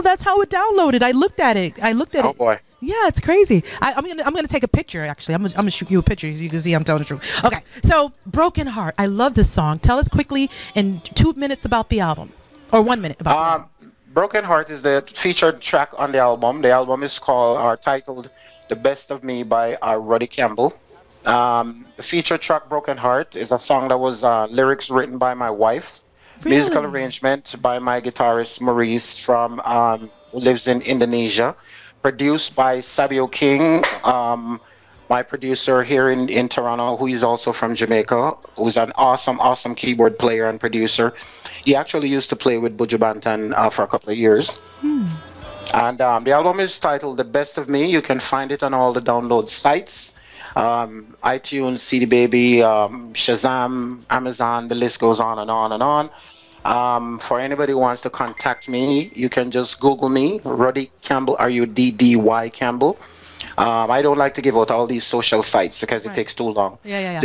That's how it downloaded. I looked at it. Oh boy. Yeah, it's crazy. I'm gonna take a picture. Actually, I'm gonna shoot you a picture so you can see I'm telling the truth. Okay, so Broken Heart. I love this song. Tell us quickly in 2 minutes about the album, or 1 minute about the album. Broken Heart is the featured track on the album. The album is titled "The Best of Me" by Ruddy Campbell. The featured track "Broken Heart" is a song that was lyrics written by my wife, musical arrangement by my guitarist Maurice from who lives in Indonesia. Produced by Sabio King, my producer here in Toronto, who is also from Jamaica, who's an awesome keyboard player and producer. He actually used to play with Buju Banton for a couple of years. And the album is titled "The Best of Me." You can find it on all the download sites. iTunes, CD Baby, Shazam, Amazon, the list goes on and on and on. For anybody who wants to contact me, you can just Google me, Ruddy Campbell, RUDDY Campbell. I don't like to give out all these social sites because it takes too long. Yeah.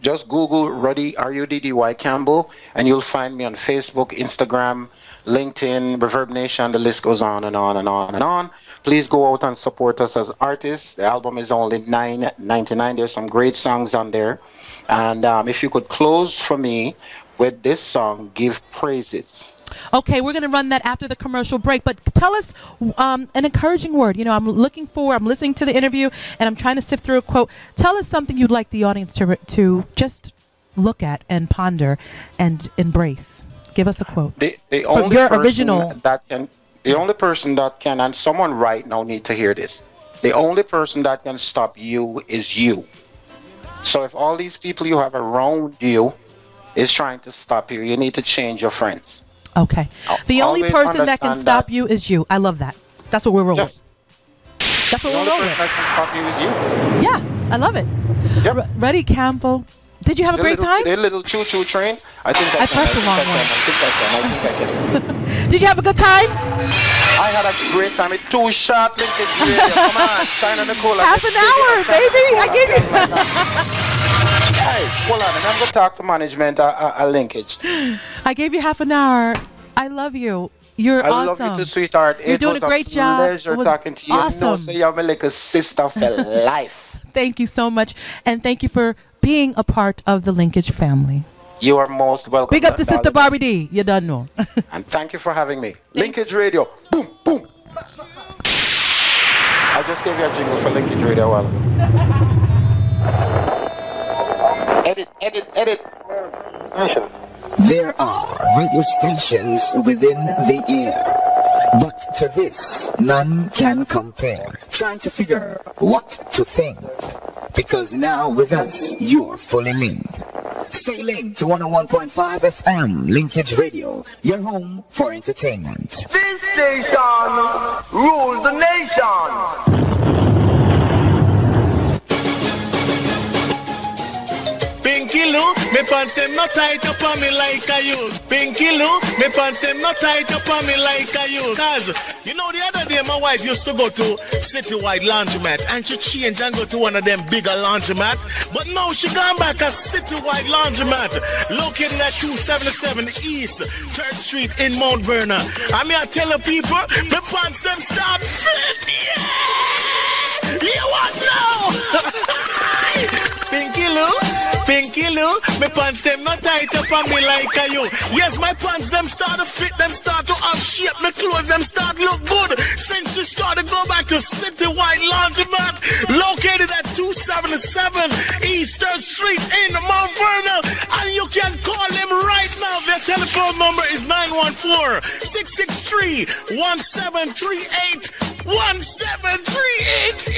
Just Google Ruddy, RUDDY Campbell, and you'll find me on Facebook, Instagram, LinkedIn, Reverb Nation. The list goes on and on and on and on. Please go out and support us as artists. The album is only $9.99. There's some great songs on there. And if you could close for me with this song, Give Praises. Okay, we're going to run that after the commercial break, but tell us an encouraging word. You know, I'm listening to the interview and I'm trying to sift through a quote. Tell us something you'd like the audience to just look at and ponder and embrace. Give us a quote. The only person that can, and someone right now need to hear this, the only person that can stop you is you. So if all these people you have around you is trying to stop you, you need to change your friends. Okay. The only person that can stop you is you. I love that. That's what we're rolling with. That's what we're rolling with. The only person that can stop you is you. Yeah, I love it. Yep. Ruddy Campbell. Did you have a great time? The little choo-choo train. I pressed the wrong one. Did you have a good time? I had a great time. It's too short. Come on, Chyna Nicole. Half an hour, baby. I gave you. Hey, hold on. And I'm going to talk to management at Linkage. I gave you half an hour. I love you. You're awesome. I love you too, sweetheart. You're doing a great job. It was a pleasure talking to you. Awesome. You know, say you're my little sister for life. Thank you so much. And thank you for being a part of the Linkage family. You are most welcome. Big up to Sister Barbie D. You done know. And thank you for having me. Linkage Radio. Boom, boom. I just gave you a jingle for Linkage Radio. Well. Edit. There are radio stations within the air, but to this, none can compare. Trying to figure what to think, because now with us, you're fully linked. Stay linked to 101.5 FM, Linkage Radio, your home for entertainment. This station rules the nation. Pinky Lou, me pants them not tight up on me like a youth. Pinky Lou, me pants them not tight up on me like a youth. Cause, you know, the other day my wife used to go to Citywide Laundromat and she changed and go to one of them bigger laundromat. But now she gone back at Citywide Laundromat, located at 277 East 3rd Street in Mount Vernon. I mean, I tell the people, the pants them start fit, yeah! You want now? Pinky Lou, me pants them not tight up on me like a you. Yes, my pants them start to fit, them start to have shape, my clothes them start look good. Since you started go back to Citywide Laundromat, located at 277 East 3rd Street in Mount Vernon, and you can call them right now. Their telephone number is 914-663-1738. 1738.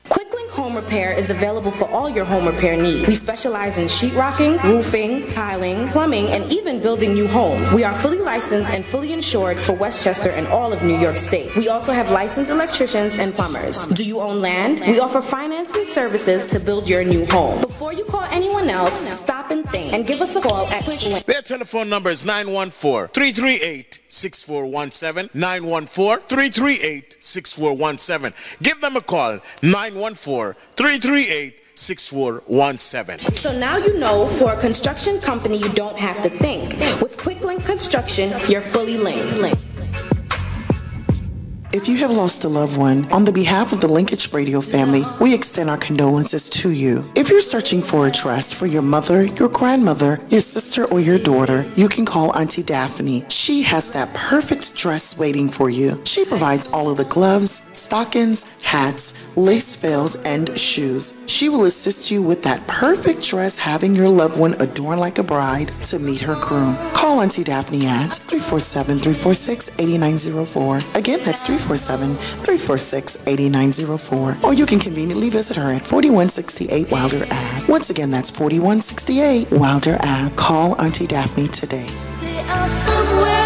Quicklink Home Repair is available for all your home repair needs. We specialize in sheetrocking, roofing, tiling, plumbing, and even building new homes. We are fully licensed and fully insured for Westchester and all of New York State. We also have licensed electricians and plumbers. Do you own land? We offer financing services to build your new home. Before you call anyone else, stop and think and give us a call at Quicklink. Their telephone number is 914-338-6417. 914-338-6417. Give them a call. 914-338-6417. So now you know, for a construction company, you don't have to think. With Quicklink Construction, you're fully linked. If you have lost a loved one, on the behalf of the Linkage Radio family, we extend our condolences to you. If you're searching for a dress for your mother, your grandmother, your sister, or your daughter, you can call Auntie Daphne. She has that perfect dress waiting for you. She provides all of the gloves, stockings, hats, lace veils, and shoes. She will assist you with that perfect dress, having your loved one adorned like a bride to meet her groom. Call Auntie Daphne at 347-346-8904. Again, that's 347-346-8904. Or you can conveniently visit her at 4168 Wilder Ave. Once again, that's 4168 Wilder Ave. Call Auntie Daphne today. They are somewhere.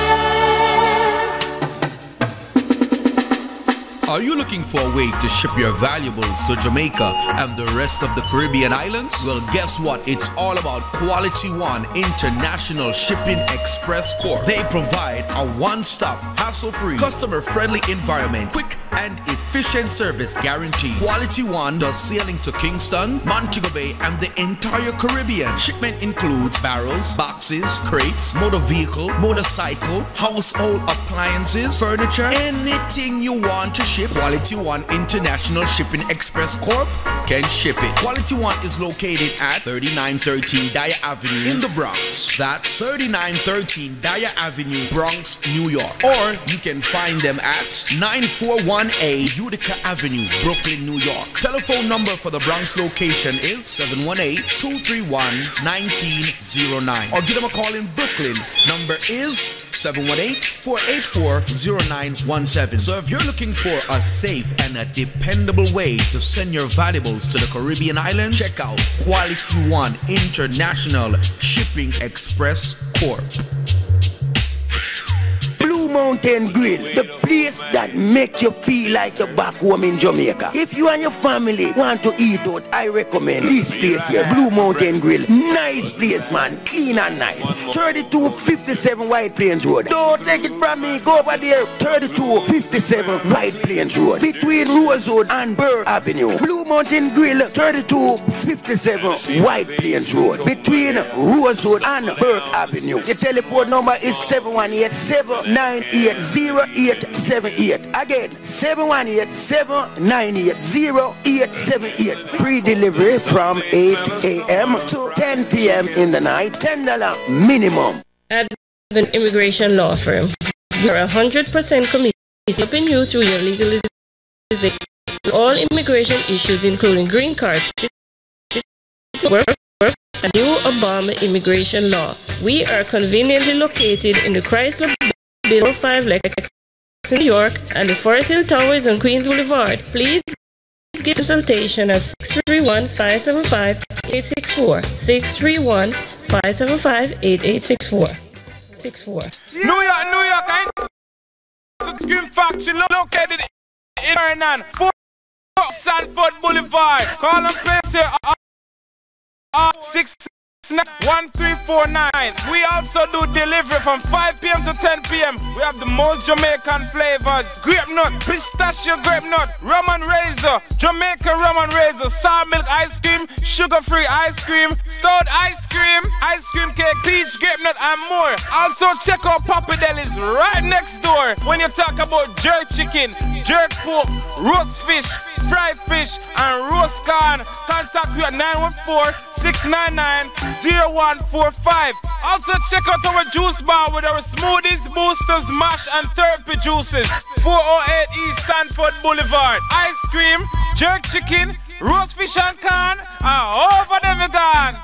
Are you looking for a way to ship your valuables to Jamaica and the rest of the Caribbean islands? Well, guess what? It's all about Quality One International Shipping Express Corp. They provide a one-stop, hassle-free, customer-friendly environment, quick and efficient service guarantee. Quality One does sailing to Kingston, Montego Bay, and the entire Caribbean. Shipment includes barrels, boxes, crates, motor vehicle, motorcycle, household appliances, furniture, anything you want to ship. Quality One International Shipping Express Corp can ship it. Quality One is located at 3913 Dyer Avenue in the Bronx. That's 3913 Dyer Avenue, Bronx, New York. Or you can find them at 941A Utica Avenue, Brooklyn, New York. Telephone number for the Bronx location is 718-231-1909. Or give them a call in Brooklyn. Number is 718-484-0917. So if you're looking for a safe and a dependable way to send your valuables to the Caribbean islands, check out Quality One International Shipping Express Corp. Blue Mountain Grill, the place that make you feel like you're back home in Jamaica. If you and your family want to eat out, I recommend this place here, Blue Mountain Grill. Nice place, man, clean and nice. 3257 White Plains Road. Don't take it from me, go over there. 3257 White Plains Road, between Rose Road and Burr Avenue. Blue Mountain Grill, 3257 White Plains Road, between Rose Road and Burr Avenue. The telephone number is 718-798-0878. Again, 718-798-0878. Free delivery from 8 a.m. to 10 p.m. in the night. $10 minimum. At the immigration law firm, we're 100% committed to helping you through your legalization. All immigration issues, including green cards, work, and new Obama immigration law. We are conveniently located in the Chrysler Building 5 Lexington, New York, and the Forest Hill Towers on Queens Boulevard. Please get consultation at 631-575-8864. 631-575-8864. New York, Green Factory located in Vernon, 4 Sanford Boulevard. Call and place here. 61349. We also do delivery from 5 p.m. to 10 p.m. We have the most Jamaican flavors: grape nut, pistachio grape nut, rum and razor, Jamaican rum and razor, sour milk ice cream, sugar-free ice cream, stout ice cream cake, peach grape nut, and more. Also check out Papa Deli's right next door. When you talk about jerk chicken, jerk pork, roast fish, fried fish, and roast corn, contact me at 914-699-0145. Also check out our juice bar with our smoothies, boosters, mash, and therapy juices. 408 East Sanford Boulevard. Ice cream, jerk chicken, roast fish and corn, and over them gone.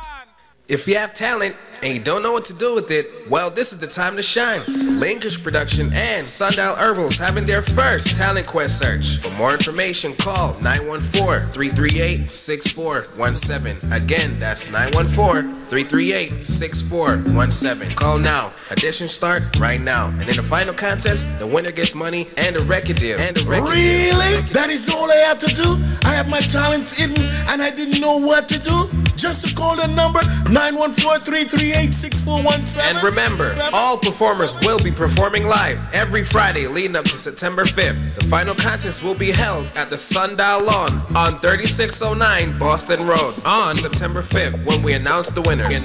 If you have talent and you don't know what to do with it, well, this is the time to shine. Linkage Production and Sundial Herbals having their first Talent Quest search. For more information, call 914-338-6417. Again, that's 914-338-6417. Call now. Auditions start right now. And in the final contest, the winner gets money and a record deal. Really? That is all I have to do? I have my talents hidden and I didn't know what to do? Just to call the number 914-338-6417. And remember, all performers will be performing live every Friday leading up to September 5th. The final contest will be held at the Sundial Lawn on 3609 Boston Road on September 5th when we announce the winners.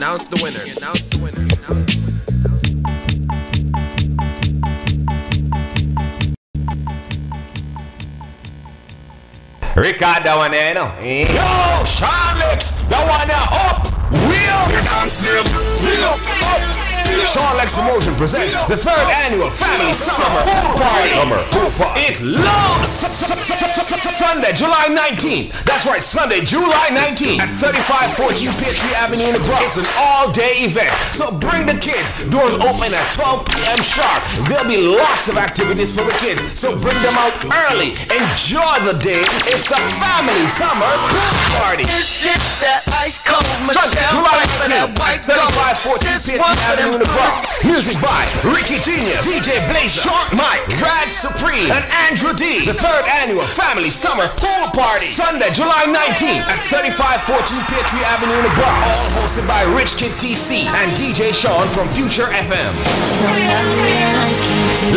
Record that one there, you know. Yo, Charlex, that one there up. Wheel. Sean Lex Promotion presents the 3rd annual Family Summer Pool Party. It loves Sunday, July 19th. That's right, Sunday, July 19th at 3514 Peachtree Avenue in the Bronx. It's an all-day event, so bring the kids. Doors open at 12 p.m. sharp. There'll be lots of activities for the kids, so bring them out early. Enjoy the day. It's a Family Summer Pool Party. This shit that ice cold Michelle July for that white 3514 Peachtree Avenue in the Bronx. Music by Ricky Genius, DJ Blazer, Short Mike, Rad Supreme, and Andrew D. The 3rd annual Family Summer Pool Party, Sunday, July 19th at 3514 Peachtree Avenue in the Bronx. All hosted by Rich Kid TC and DJ Sean from Future FM.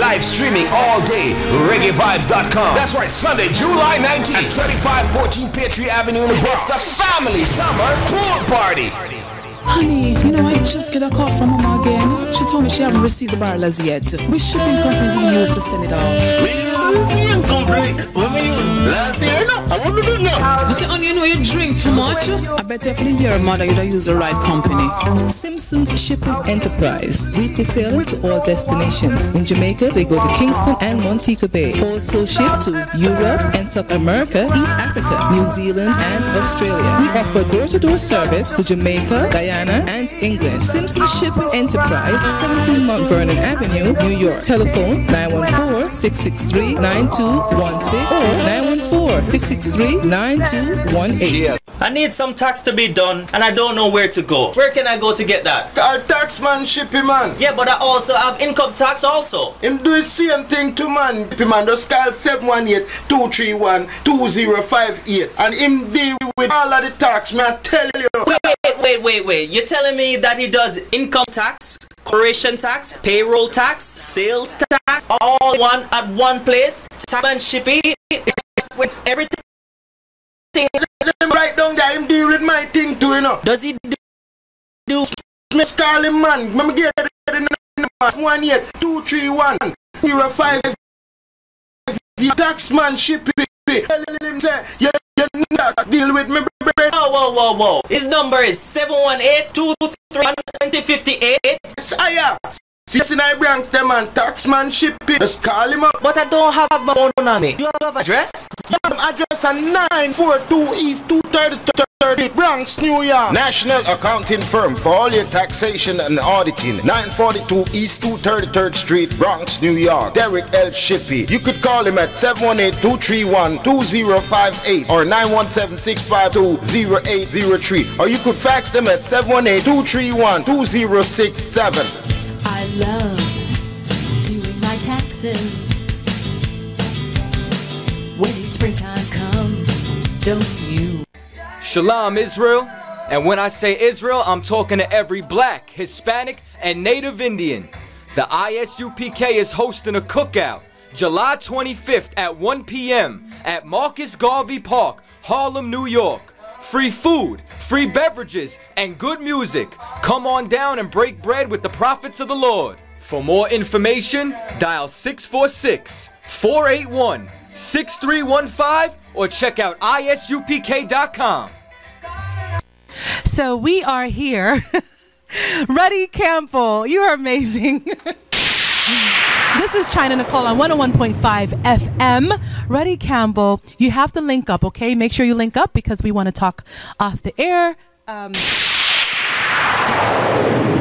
Live streaming all day, reggaevibes.com. That's right, Sunday, July 19th at 3514 Peachtree Avenue in the Bronx. A Family Summer Pool Party. Honey, you know, I just get a call from Mama again. She told me she haven't received the barrels yet. Which shipping company do you use to send it off? Last year, no. I want to do now. You say, honey, you know you drink too much? I bet definitely your mother you'd use the right company. Simpson Shipping Enterprise. Weekly sailing to all destinations. In Jamaica, they go to Kingston and Montego Bay. Also ship to Europe and South America, East Africa, New Zealand, and Australia. We offer door-to-door service to Jamaica, Guyana, and England. Simpson Shipping Enterprise, 17 Mount Vernon Avenue, New York. Telephone 914-663-9216 or 914-663-9218. I need some tax to be done and I don't know where to go. Where can I go to get that? Our tax man, shipping man. Yeah, but I also have income tax also. Him do the same thing to man. Shipping man just call 718-231-2058 and him deal with all of the tax, man, I tell you. Wait. You're telling me that he does income tax, corporation tax, payroll tax, sales tax, all at one place? Tax and shipping with everything. Let him write down that him deal with my thing too, you know. Does he do? Miss call him man. Let me get the number 18231-05. Tax man shipping. Tell him say you deal with me. Whoa. His number is 718-231-2058. Yes, in I Bronx, them and taxman shipping. Just call him up. But I don't have my phone on me. Do you have address? Address at 942 East 230 Bronx, New York. National accounting firm for all your taxation and auditing. 942 East 233rd Street, Bronx, New York. Derek L. Shippey. You could call him at 718-231-2058 or 917-652-0803. Or you could fax them at 718-231-2067. I love doing my taxes. When springtime comes, don't you? Shalom Israel, And when I say Israel, I'm talking to every black, Hispanic, and Native Indian. The ISUPK is hosting a cookout July 25th at 1 p.m. at Marcus Garvey Park, Harlem, New York. Free food, free beverages, and good music. Come on down and break bread with the prophets of the Lord. For more information, dial 646-481-6315 or check out isupk.com. So we are here. Ruddy Campbell, you are amazing. This is Chyna Nicole on 101.5 FM. Ruddy Campbell, you have to link up, okay? Make sure you link up because we want to talk off the air.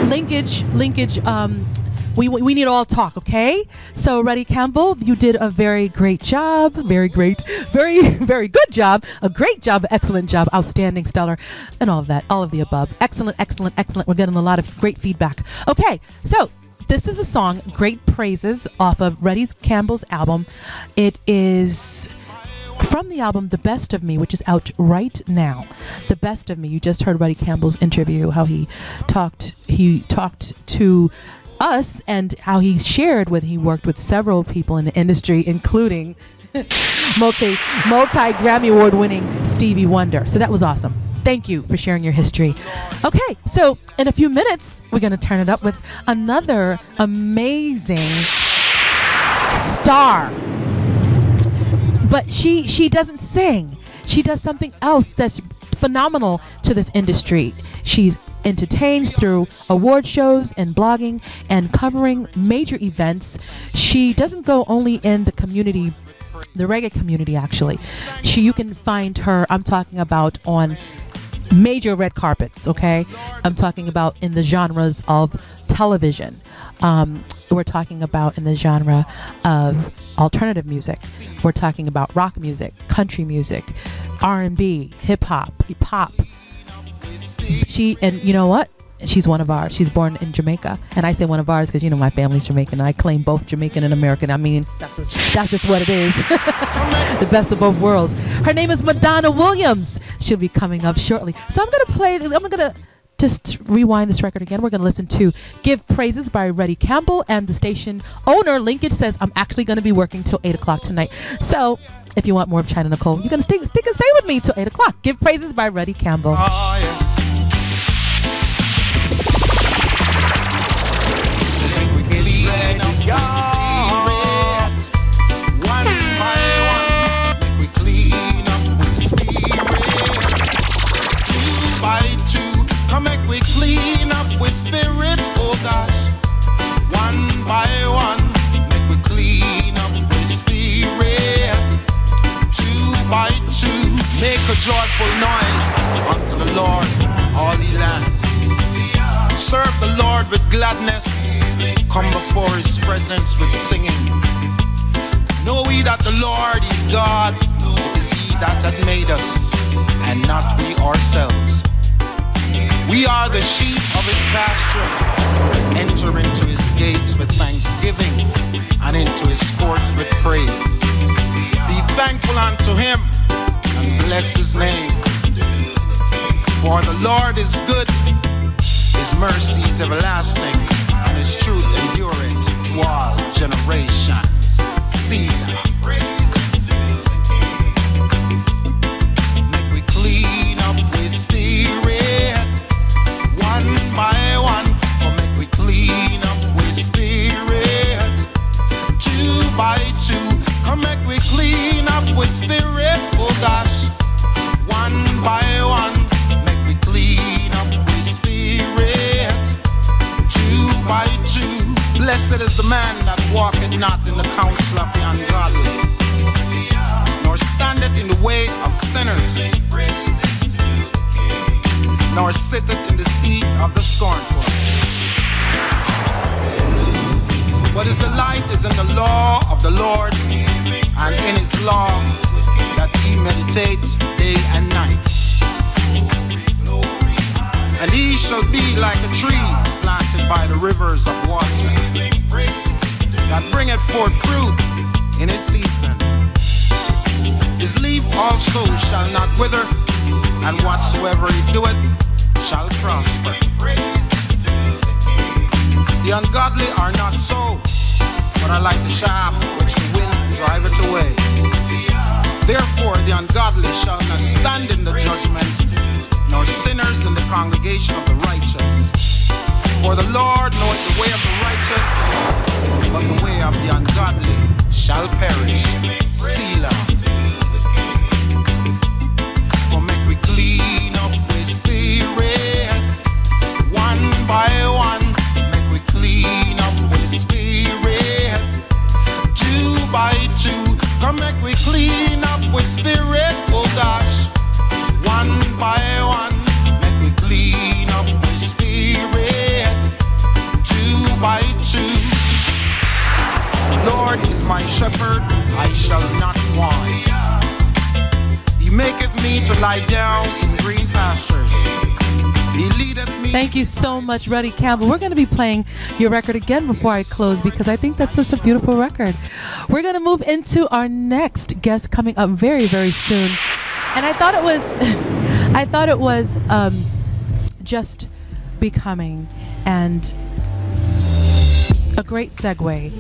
Linkage. We need all talk, okay? So Ruddy Campbell, you did a very great job. Very great. Very good job. A great job. Excellent job. Outstanding, stellar, and all of that. All of the above. Excellent. We're getting a lot of great feedback. Okay, so this is a song, Great Praises, off of Ruddy Campbell's album. It is from the album The Best of Me, which is out right now. The Best of Me. You just heard Ruddy Campbell's interview, how he talked to us and how he shared when he worked with several people in the industry, including multi Grammy Award winning Stevie Wonder. So that was awesome. Thank you for sharing your history. Okay, so in a few minutes, we're going to turn it up with another amazing star. But she doesn't sing. She does something else that's phenomenal to this industry. She's entertains through award shows and blogging and covering major events. She doesn't go only in the community, the reggae community actually. You can find her, I'm talking about on major red carpets, okay? I'm talking about in the genres of television. We're talking about in the genre of alternative music. We're talking about rock music, country music, R&B, hip-hop, pop. And you know what? She's one of ours. She's born in Jamaica. And I say one of ours because, you know, my family's Jamaican. I claim both Jamaican and American. I mean, that's just what it is. The best of both worlds. Her name is Madonna Williams. She'll be coming up shortly. So I'm going to just rewind this record again. We're going to listen to Give Praises by Ruddy Campbell. And the station owner, Linkage, says, I'm actually going to be working till 8 o'clock tonight. So if you want more of Chyna Nicole, you're going to stay with me till 8 o'clock. Give Praises by Ruddy Campbell. Oh, yes. Joyful noise unto the Lord, all ye land. Serve the Lord with gladness. Come before his presence with singing. Know ye that the Lord is God. It is he that hath made us, and not we ourselves. We are the sheep of his pasture. Enter into his gates with thanksgiving, and into his courts with praise. Be thankful unto him, and bless his name. For the Lord is good, his mercy is everlasting, and his truth endureth to all generations. Selah. Make we clean up with spirit, one by one. Or make we clean up with spirit, two by two. Come make we clean up with spirit, oh gosh, one by one. Make we clean up with spirit, two by two. Blessed is the man that walketh not in the counsel of the ungodly, nor standeth in the way of sinners, nor sitteth in the seat of the scornful. But his delight is in the law of the Lord, and in his law that he meditates day and night. And he shall be like a tree planted by the rivers of water, that bringeth forth fruit in his season. His leaf also shall not wither, and whatsoever he doeth shall prosper. The ungodly are not so, but are like the shaft which the wind driveth away. Therefore the ungodly shall not stand in the judgment, nor sinners in the congregation of the righteous. For the Lord knoweth the way of the righteous, but the way of the ungodly shall perish. Selah. For make we clean up with spirit, one by one. Make we clean up with spirit, two by two. Come make we clean up with spirit, oh gosh, one by one. Make we clean up with spirit, two by two. Lord is my shepherd, I shall not want. He maketh me to lie down in green pastures. He leadeth me. Thank you so much, Ruddy Campbell. We're going to be playing your record again before I close because I think that's just a beautiful record. We're going to move into our next guest coming up very, very soon. And I thought it was just becoming and a great segue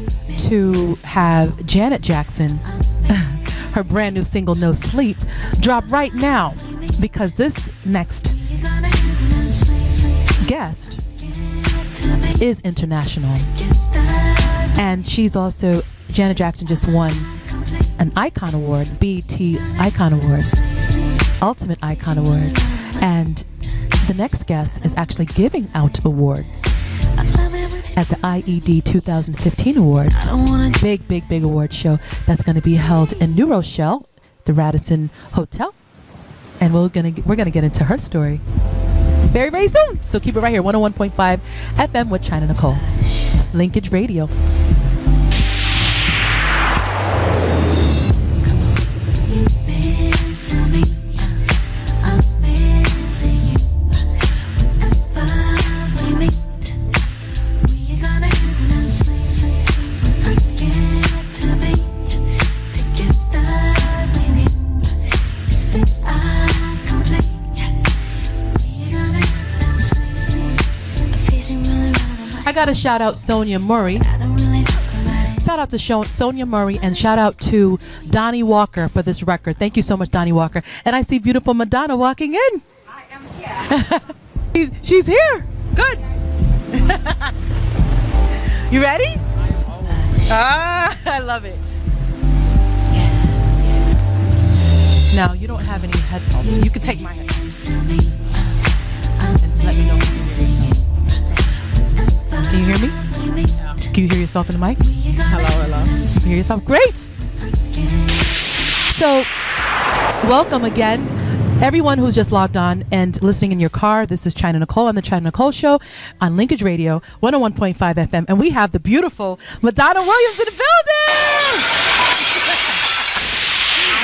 to have Janet Jackson, her brand new single No Sleep, drop right now, because this next guest is international. And she's also, Janet Jackson just won an Icon Award, BET Icon Award, Ultimate Icon Award. And the next guest is actually giving out awards at the IED 2015 Awards. Big, big, big award show that's going to be held in New Rochelle, the Radisson Hotel. And we're gonna get into her story very, very soon. So keep it right here, 101.5 FM with Chyna Nicole. Linkage Radio. I got to shout out Sonia Murray. Shout out to Sonia Murray, and shout out to Donnie Walker for this record. Thank you so much, Donnie Walker. And I see beautiful Madonna walking in. I am here. She's here. Good. You ready? Ah, I love it. Now, you don't have any headphones. You can take my headphones. And let me know. Can you hear me? Yeah. Can you hear yourself in the mic? Hello, hello. Can you hear yourself? Great! So, welcome again. Everyone who's just logged on and listening in your car, this is Chyna Nicole on the Chyna Nicole Show on Linkage Radio, 101.5 FM. And we have the beautiful Madonna Williams in the building!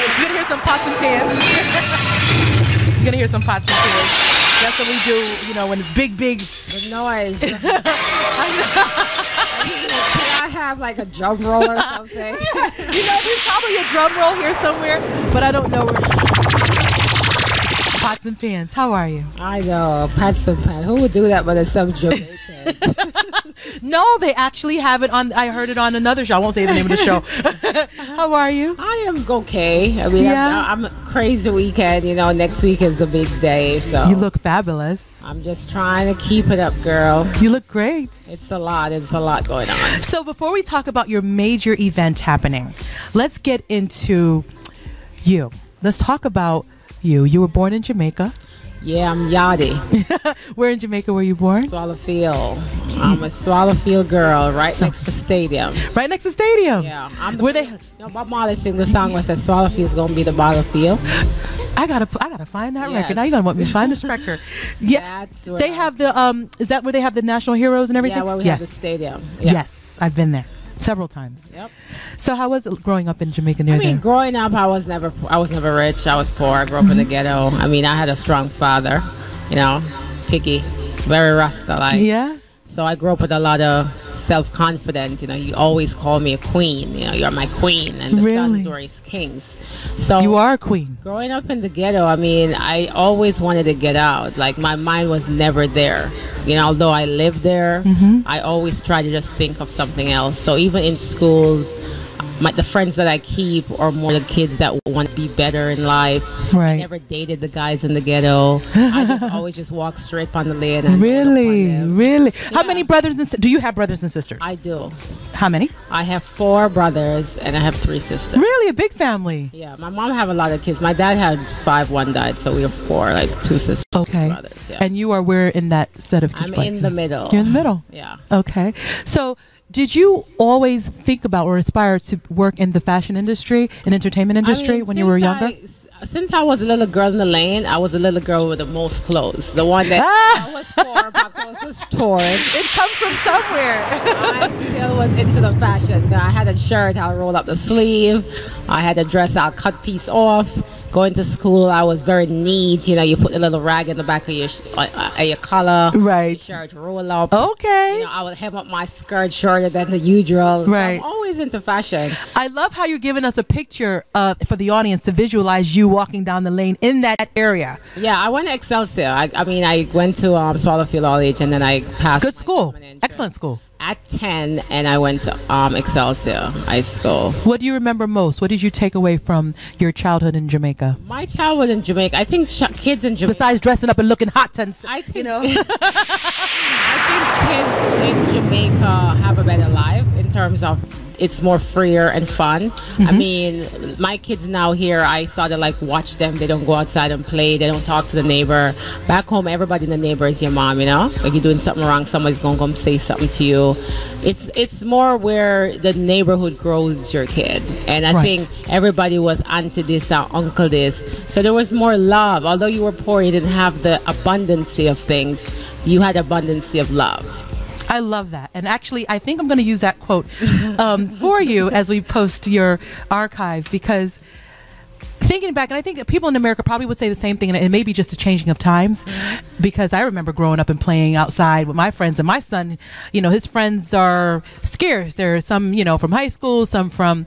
You're going to hear some pots and pans. You're going to hear some pots and pans. That's what we do, you know, when it's big, big. The noise. Can I have like a drum roll or something? You know, there's probably a drum roll here somewhere, but I don't know where. Pots and pans, how are you? I know, pots and pans. Who would do that but it's some Jamaicans? No, they actually have it on. I heard it on another show. I won't say the name of the show. How are you? I am okay. I mean, yeah. I'm a crazy weekend. You know, next week is the big day. So you look fabulous. I'm just trying to keep it up, girl. You look great. It's a lot. It's a lot going on. So before we talk about your major event happening, let's get into you. Let's talk about you. You were born in Jamaica. Yeah, I'm Yachty. Where in Jamaica were you born? Swallowfield. I'm a Swallowfield girl, right next to Stadium. Right next to Stadium. Yeah. Were they? No, Bob Marley sang the song where it says Swallowfield's gonna be the battlefield. I gotta find that record. Now you gotta want me to find this record. Yeah, they have the Is that where they have the national heroes and everything? Yeah, where we have the stadium. Yeah. Yes, I've been there several times. Yep. So how was it growing up in Jamaica near there? Growing up, I was never rich. I was poor. I grew up in the ghetto. I mean, I had a strong father, you know, picky, very Rasta like. Yeah. So I grew up with a lot of self-confidence. You know, you always call me a queen. You know, you're my queen, and the sons were his kings. So you are a queen. Growing up in the ghetto, I mean, I always wanted to get out. Like, my mind was never there. You know, although I lived there, I always try to just think of something else. So even in schools, the friends that I keep are more the kids that want to be better in life. Right. I never dated the guys in the ghetto. I just always just walk straight on the lane. And Really? How many brothers and do you have brothers and sisters? I do. How many? I have 4 brothers and I have 3 sisters. Really? A big family? Yeah. My mom have a lot of kids. My dad had 5, 1 died. So we have 4, like 2 sisters. Okay. 2 brothers. Yeah. And you are where in that set of I'm in the middle. You're in the middle? Yeah. Okay. So did you always think about or aspire to work in the fashion industry and entertainment industry when you were younger? Since I was a little girl in the lane, I was a little girl with the most clothes. The one that I was poor, my clothes was torn. It comes from somewhere. I still was into the fashion. You know, I had a shirt, I'll roll up the sleeve. I had a dress, I'll cut piece off. Going to school, I was very neat. You know, you put a little rag in the back of your collar. Right. Your shirt roll up. Okay. You know, I would hem up my skirt shorter than the usual. Right. So I'm always into fashion. I love how you're giving us a picture for the audience to visualize you walking down the lane in that area. Yeah, I went to Excelsior. I mean, I went to Swallowfield College, and then I passed. Good school. Excellent school. At 10, and I went to Excelsior High School. What do you remember most? What did you take away from your childhood in Jamaica? My childhood in Jamaica, I think kids in Jamaica. Besides dressing up and looking hot, and you know. I think kids in Jamaica have a better life in terms of it's more freer and fun. I mean, my kids now here, I sort of like watch them. They don't go outside and play. They don't talk to the neighbor. Back home, everybody in the neighbor is your mom, you know? Like, you're doing something wrong, somebody's going to come say something to you. It's more where the neighborhood grows your kid. And I think everybody was auntie this or uncle this. So there was more love. Although you were poor, you didn't have the abundancy of things. You had abundancy of love. I love that. And actually, I think I'm going to use that quote for you as we post your archive, because thinking back, and I think that people in America probably would say the same thing, and it may be just a changing of times, because I remember growing up and playing outside with my friends, and my son, you know, his friends are scarce. There are some, you know, from high school, some from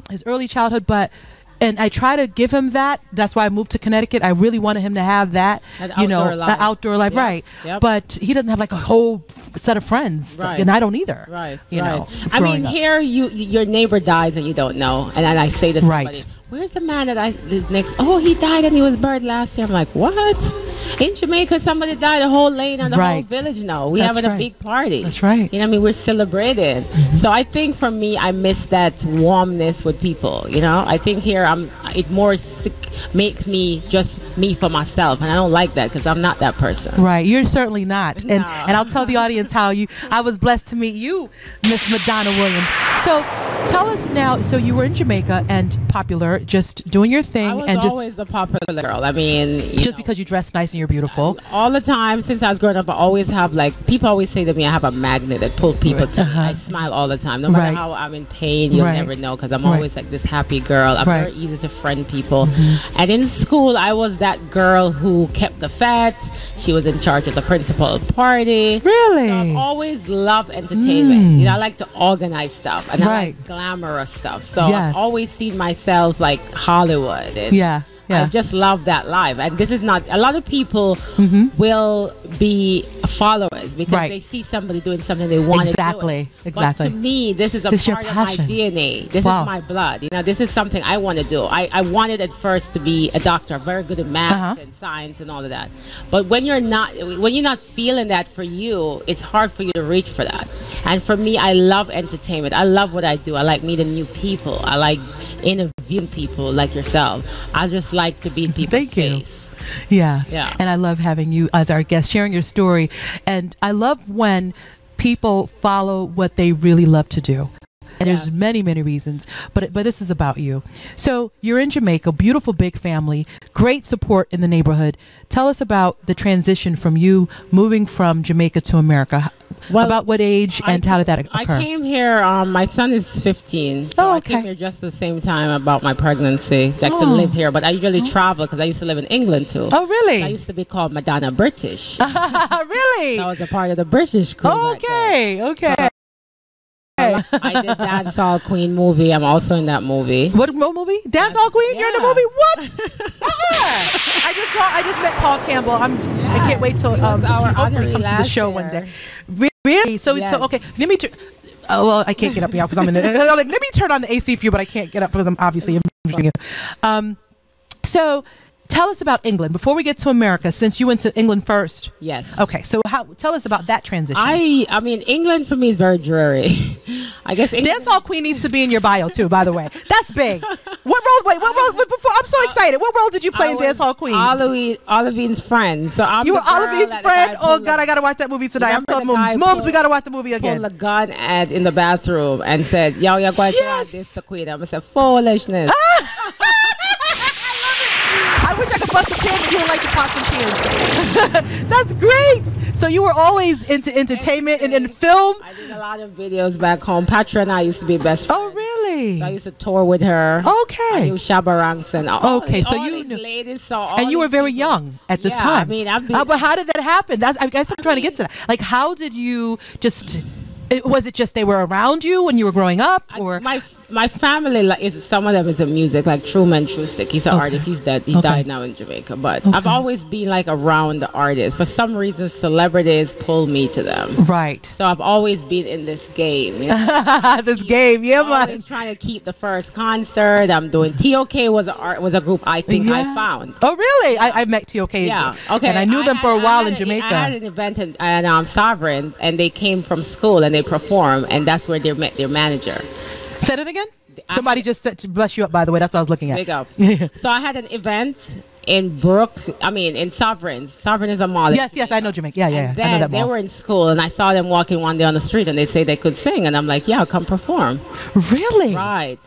his early childhood, and I try to give him that. That's why I moved to Connecticut. I really wanted him to have that, you know, that outdoor life, right? Yep. But he doesn't have like a whole set of friends, and I don't either. Right. You know, I mean, here your neighbor dies and you don't know, and then I say to somebody, "Where's the man that is next? Oh, he died and he was buried last year." I'm like, "What?" In Jamaica, somebody died, the whole lane and the whole village now. We're having a big party. That's right. You know what I mean? We're celebrating. So I think for me, I miss that warmness with people. You know, I think here it more makes me just me for myself, and I don't like that because I'm not that person. Right, you're certainly not. No. And I'll tell the audience how I was blessed to meet you, Miss Madonna Williams. So tell us now. So you were in Jamaica and popular, just doing your thing, I was always the popular girl. I mean, just because you dress nice and you're beautiful. All the time since I was growing up, I always have, like, people always say to me, I have a magnet that pulls people to me. I smile all the time, no matter how I'm in pain. You'll never know, because I'm always like this happy girl. I'm very easy to friend people. And in school, I was that girl who kept the fete. She was in charge of the principal party. Really? So I've always loved entertainment. You know, I like to organize stuff, and I like glamorous stuff. So I've always seen myself like Hollywood. And I just love that life. And this is not, a lot of people will be followers because they see somebody doing something they want to do. Exactly. But to me, this is a part of my DNA. This is my blood. You know, this is something I want to do. I wanted at first to be a doctor, very good at math and science and all of that. But when you're not feeling that for you, it's hard for you to reach for that. And for me, I love entertainment. I love what I do. I like meeting new people. I like interviewing people like yourself. I just like to be in people's face. Yes. Yeah. And I love having you as our guest, sharing your story. And I love when people follow what they really love to do. And there's many, many reasons, but this is about you. So you're in Jamaica, beautiful big family, great support in the neighborhood. Tell us about the transition from you moving from Jamaica to America. Well, about what age and how did that occur? I came here, my son is 15, so I came here just the same time about my pregnancy, like to live here. But I usually travel because I used to live in England too. Oh, really? So I used to be called Madonna British. Really? So I was a part of the British crew. Okay, okay. So I did Dancehall Queen movie. I'm also in that movie. What movie? Dancehall Queen? Yeah. You're in the movie? What? I just met Paul Campbell. I can't wait till he comes to the show one day. Really? So okay. Let me. Oh well, I can't get up now because I'm in. Let me turn on the AC for you, but I can't get up because I'm obviously. So. Tell us about England before we get to America, since you went to England first. Yes. Okay, so tell us about that transition. I mean, England for me is very dreary. I guess Dancehall Queen needs to be in your bio too, by the way. That's big. What role? Wait, what role? Before I'm so excited. What role did you play in Dancehall Queen? Olivine's friend. So you were Olivine's friend. Oh God, I gotta watch that movie tonight. I'm telling moms, we gotta watch the movie again. Pulled a gun in the bathroom and said, "Yo, you're going to have this to Queen." I said, "Foolishness." I wish I could bust a pin, but you don't like to pop some pins. That's great. So you were always into entertainment and film? I did a lot of videos back home. Patra and I used to be best friends. Oh, really? So I used to tour with her. Okay. I knew Shabba Ranks and all. Okay, so you knew. Ladies, and you were very young at this time. I mean, but how did that happen? I guess I'm trying to get to that. Like, how did you just... Was it just they were around you when you were growing up, or my family is some of them is in music, like Truman Trustick. He's an artist. He's dead. He died now in Jamaica. But I've always been like around the artists. For some reason, celebrities pull me to them. Right. So I've always been in this game. You know? This game, yeah, man. Always trying to keep the first concert. I'm doing TOK was a group I think I found. Oh really? Yeah. I met TOK. Yeah. Okay. And I knew them for a while in Jamaica. I had an event in Sovereign, and they came from school and they performed, and that's where they met their manager. Said it again? Somebody just said to bless you up, by the way. That's what I was looking at. Big up. So I had an event in Sovereign. Sovereign is a mall. Yes, I know Jamaica. Yeah. And I know then that mall. they were in school, and I saw them walking one day on the street, and they say they could sing, and I'm like, yeah, come perform. Really? Right.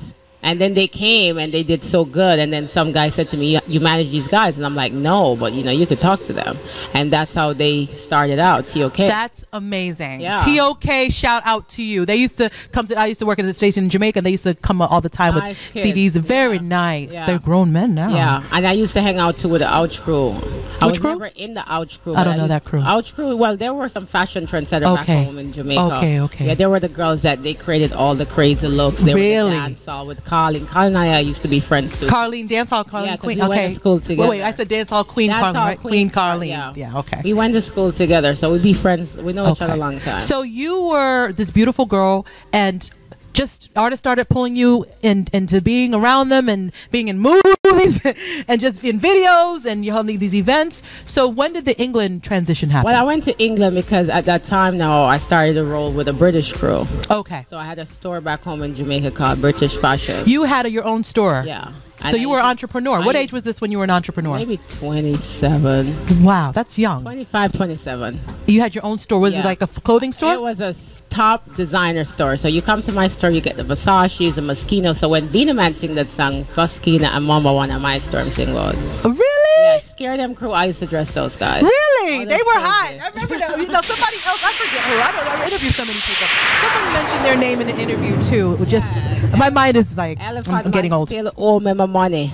And then they came and they did so good. And then some guy said to me, you manage these guys? And I'm like, no, but you could talk to them. And that's how they started out, TOK. That's amazing. Yeah. TOK, shout out to you. They used to come to, I used to work at a station in Jamaica, and they used to come all the time with CDs. Very nice. Yeah. They're grown men now. Yeah. And I used to hang out too with the Ouch Crew. I was never in the Ouch Crew. I don't know that crew. Ouch Crew, well, there were some fashion trendsetters back home in Jamaica. Okay. Yeah, there were the girls that they created all the crazy looks. They were the dancehall with Colleen. Colleen and I used to be friends too. Carlene, Dancehall Carlene Queen. We went to school together. Wait, I said Dancehall Queen Carlene, right? Queen Carlene. Yeah, okay. We went to school together, so we'd be friends. We know each other a long time. So you were this beautiful girl, and just artists started pulling you into being around them and being in movies and just in videos, and you holding these events. So when did the England transition happen? Well, I went to England because at that time now I started to roll with a British crew. Okay. So I had a store back home in Jamaica called British Fashion. You had your own store? Yeah. So you were an entrepreneur. What age was this when you were an entrepreneur? Maybe 27. Wow, that's young. 25, 27. You had your own store. Was it like a clothing store? It was a top designer store. So you come to my store, you get the Versace's, the Moschino. So when Beanie Man sing that song, Moschino and Mama One at my store, I'm singing was. Really? Yeah, Scare Them Crew, I used to dress those guys. Really? They were hot. I remember that. Somebody else, I forget who. I interviewed so many people. Someone mentioned their name in the interview too. Just my mind is like, I'm getting old. Still owe me my money.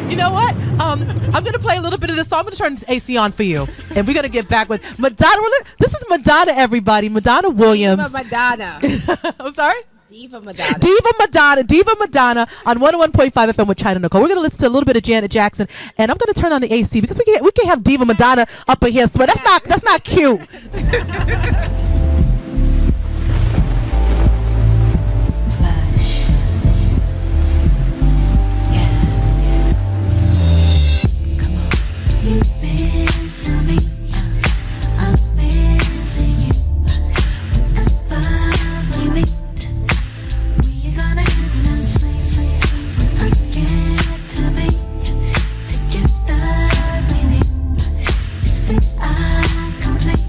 You know what? I'm going to play a little bit of this song. I'm going to turn this AC on for you. And we're going to get back with Madonna. This is Madonna, everybody. Madonna Williams. Diva Madonna. I'm sorry? Diva Madonna. Diva Madonna on 101.5 FM with Chyna Nicole. We're going to listen to a little bit of Janet Jackson. And I'm going to turn on the AC because we can't have Diva Madonna up in here. So that's not cute. I complete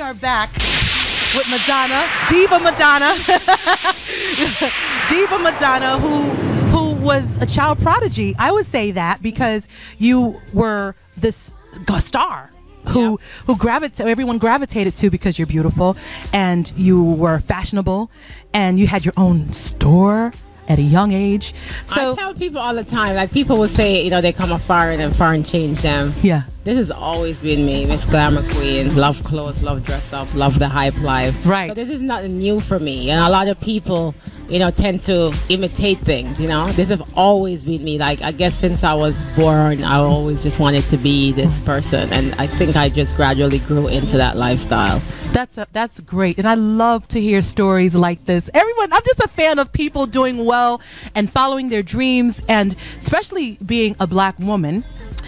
are back with Madonna, Diva Madonna. Diva Madonna, who was a child prodigy. I would say that because you were this star who everyone gravitated to because you're beautiful and you were fashionable and you had your own store at a young age. So I tell people all the time, like people will say, you know, they come afar and foreign change them. Yeah. This has always been me, Miss Glamour Queen. Love clothes, love dress up, love the hype life. Right. So this is nothing new for me. And a lot of people, you know, tend to imitate things, you know. This have always been me. Like, I guess since I was born, I always just wanted to be this person. And I think I just gradually grew into that lifestyle. That's great. And I love to hear stories like this. Everyone, I'm just a fan of people doing well and following their dreams, and especially being a black woman.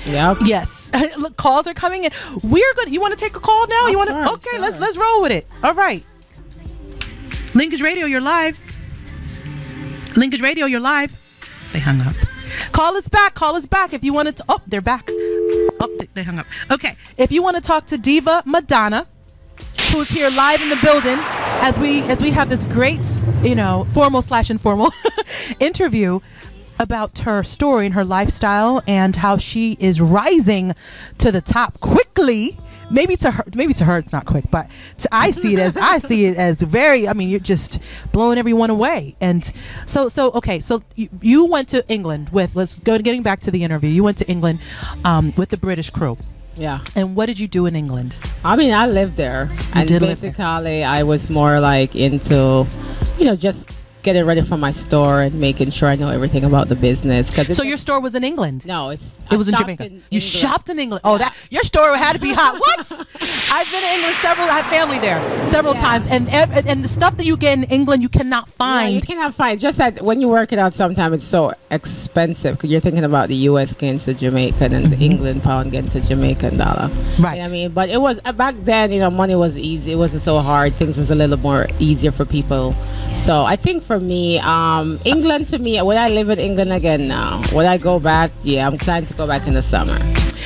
Yep. Yes. Look, calls are coming in. We're good. You want to take a call now? You want to? Okay, sure. Let's roll with it. All right. Linkage Radio, you're live. Linkage Radio, you're live. They hung up. Call us back. Call us back if you wanted to. Oh, they're back. Oh, they hung up. Okay. If you want to talk to Diva Madonna, who's here live in the building, as we have this great, you know, formal/informal interview about her story and her lifestyle and how she is rising to the top quickly. Maybe to her it's not quick, but I see it as very, I mean, you're just blowing everyone away. And so okay, so you went to England with, getting back to the interview, you went to England with the British crew. Yeah. And what did you do in England? I mean, I lived there. And basically I was more like into, you know, just getting ready for my store and making sure I know everything about the business. So your store was in England? No, it was in Jamaica. You shopped in England. Oh, that your store had to be hot. What? I've been to England I have family there several times, and the stuff that you get in England you cannot find. Yeah, you cannot find. Just that when you work it out, sometimes it's so expensive because you're thinking about the U.S. against the Jamaican and the England pound against the Jamaican dollar. Right. You know what I mean? But it was back then. You know, money was easy. It wasn't so hard. Things was a little more easier for people. So I think for me, England to me, would I live in England again now? Would I go back? Yeah, I'm planning to go back in the summer.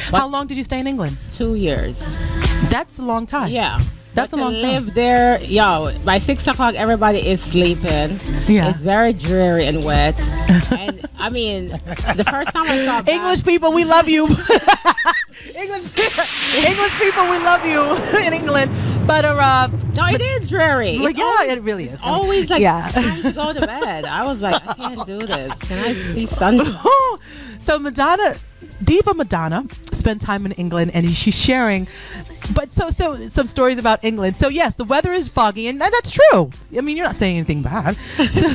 But how long did you stay in England? 2 years. That's a long time. Yeah. That's a long time. Live there, by 6 o'clock, everybody is sleeping. Yeah. It's very dreary and wet. And I mean, the first time I saw English people, we love you. English people, we love you in England. But no, it is dreary. Like, yeah, it really is. It's always like time to go to bed. I was like, I can't do this. Can I see sun? So Diva Madonna spent time in England, and she's sharing. But so some stories about England. So yes, the weather is foggy, and that's true. I mean, you're not saying anything bad. So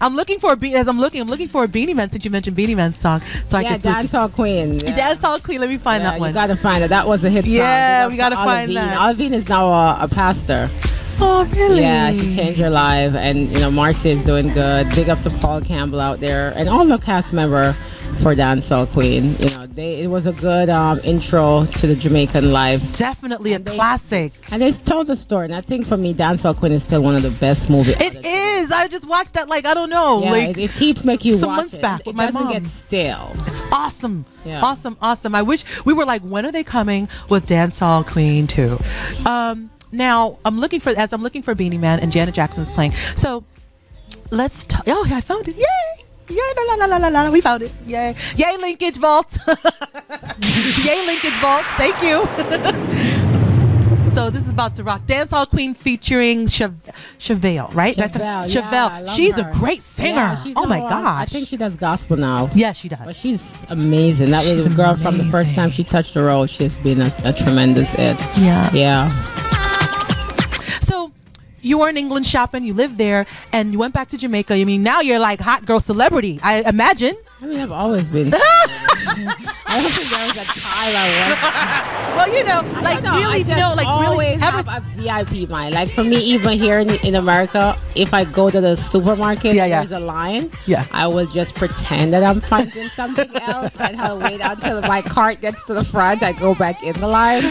I'm looking for a Beanie Man, since you mentioned Beanie Man's song. So I can Dancehall Queen. Yeah. Dancehall Queen. Let me find that one. You gotta find it. That was a hit song. Yeah, we gotta find that. Olivine is now a pastor. Oh, really? Yeah, she changed her life, and you know, Marcy is doing good. Big up to Paul Campbell out there, and all the cast member for Dancehall Queen. You know, it was a good intro to the Jamaican life. Definitely a classic. And they told the story, and I think for me, Dancehall Queen is still one of the best movies. It is. I just watched that, like, I don't know. Yeah, like it keeps making you some watch months back with my mom. It doesn't get stale. It's awesome. Yeah. Awesome. I wish we were like, when are they coming with Dancehall Queen 2? Now I'm looking for Beanie Man, and Janet Jackson's playing. So let's oh, I found it. Yay! Yeah, we found it. Yay. Yay, Linkage Vaults. Yay, Linkage Vaults. Thank you. So this is about to rock. Dancehall Queen featuring Chevelle, right? Chevelle. Chevelle. She's a great singer. Yeah, oh my gosh. I think she does gospel now. Yeah, she does. But she's amazing. That little girl from the first time she touched the road, she's been a tremendous hit. Yeah. So you were in England shopping, you lived there, and you went back to Jamaica. I mean, now you're like hot girl celebrity, I imagine. I mean, I've always been. I don't think there was a time I went. Well, you know, like really, no, like really. Have a VIP mind. Like for me, even here in America, if I go to the supermarket, and there's a line. Yeah. I will just pretend that I'm finding something else, and I'll wait until my cart gets to the front. I go back in the line.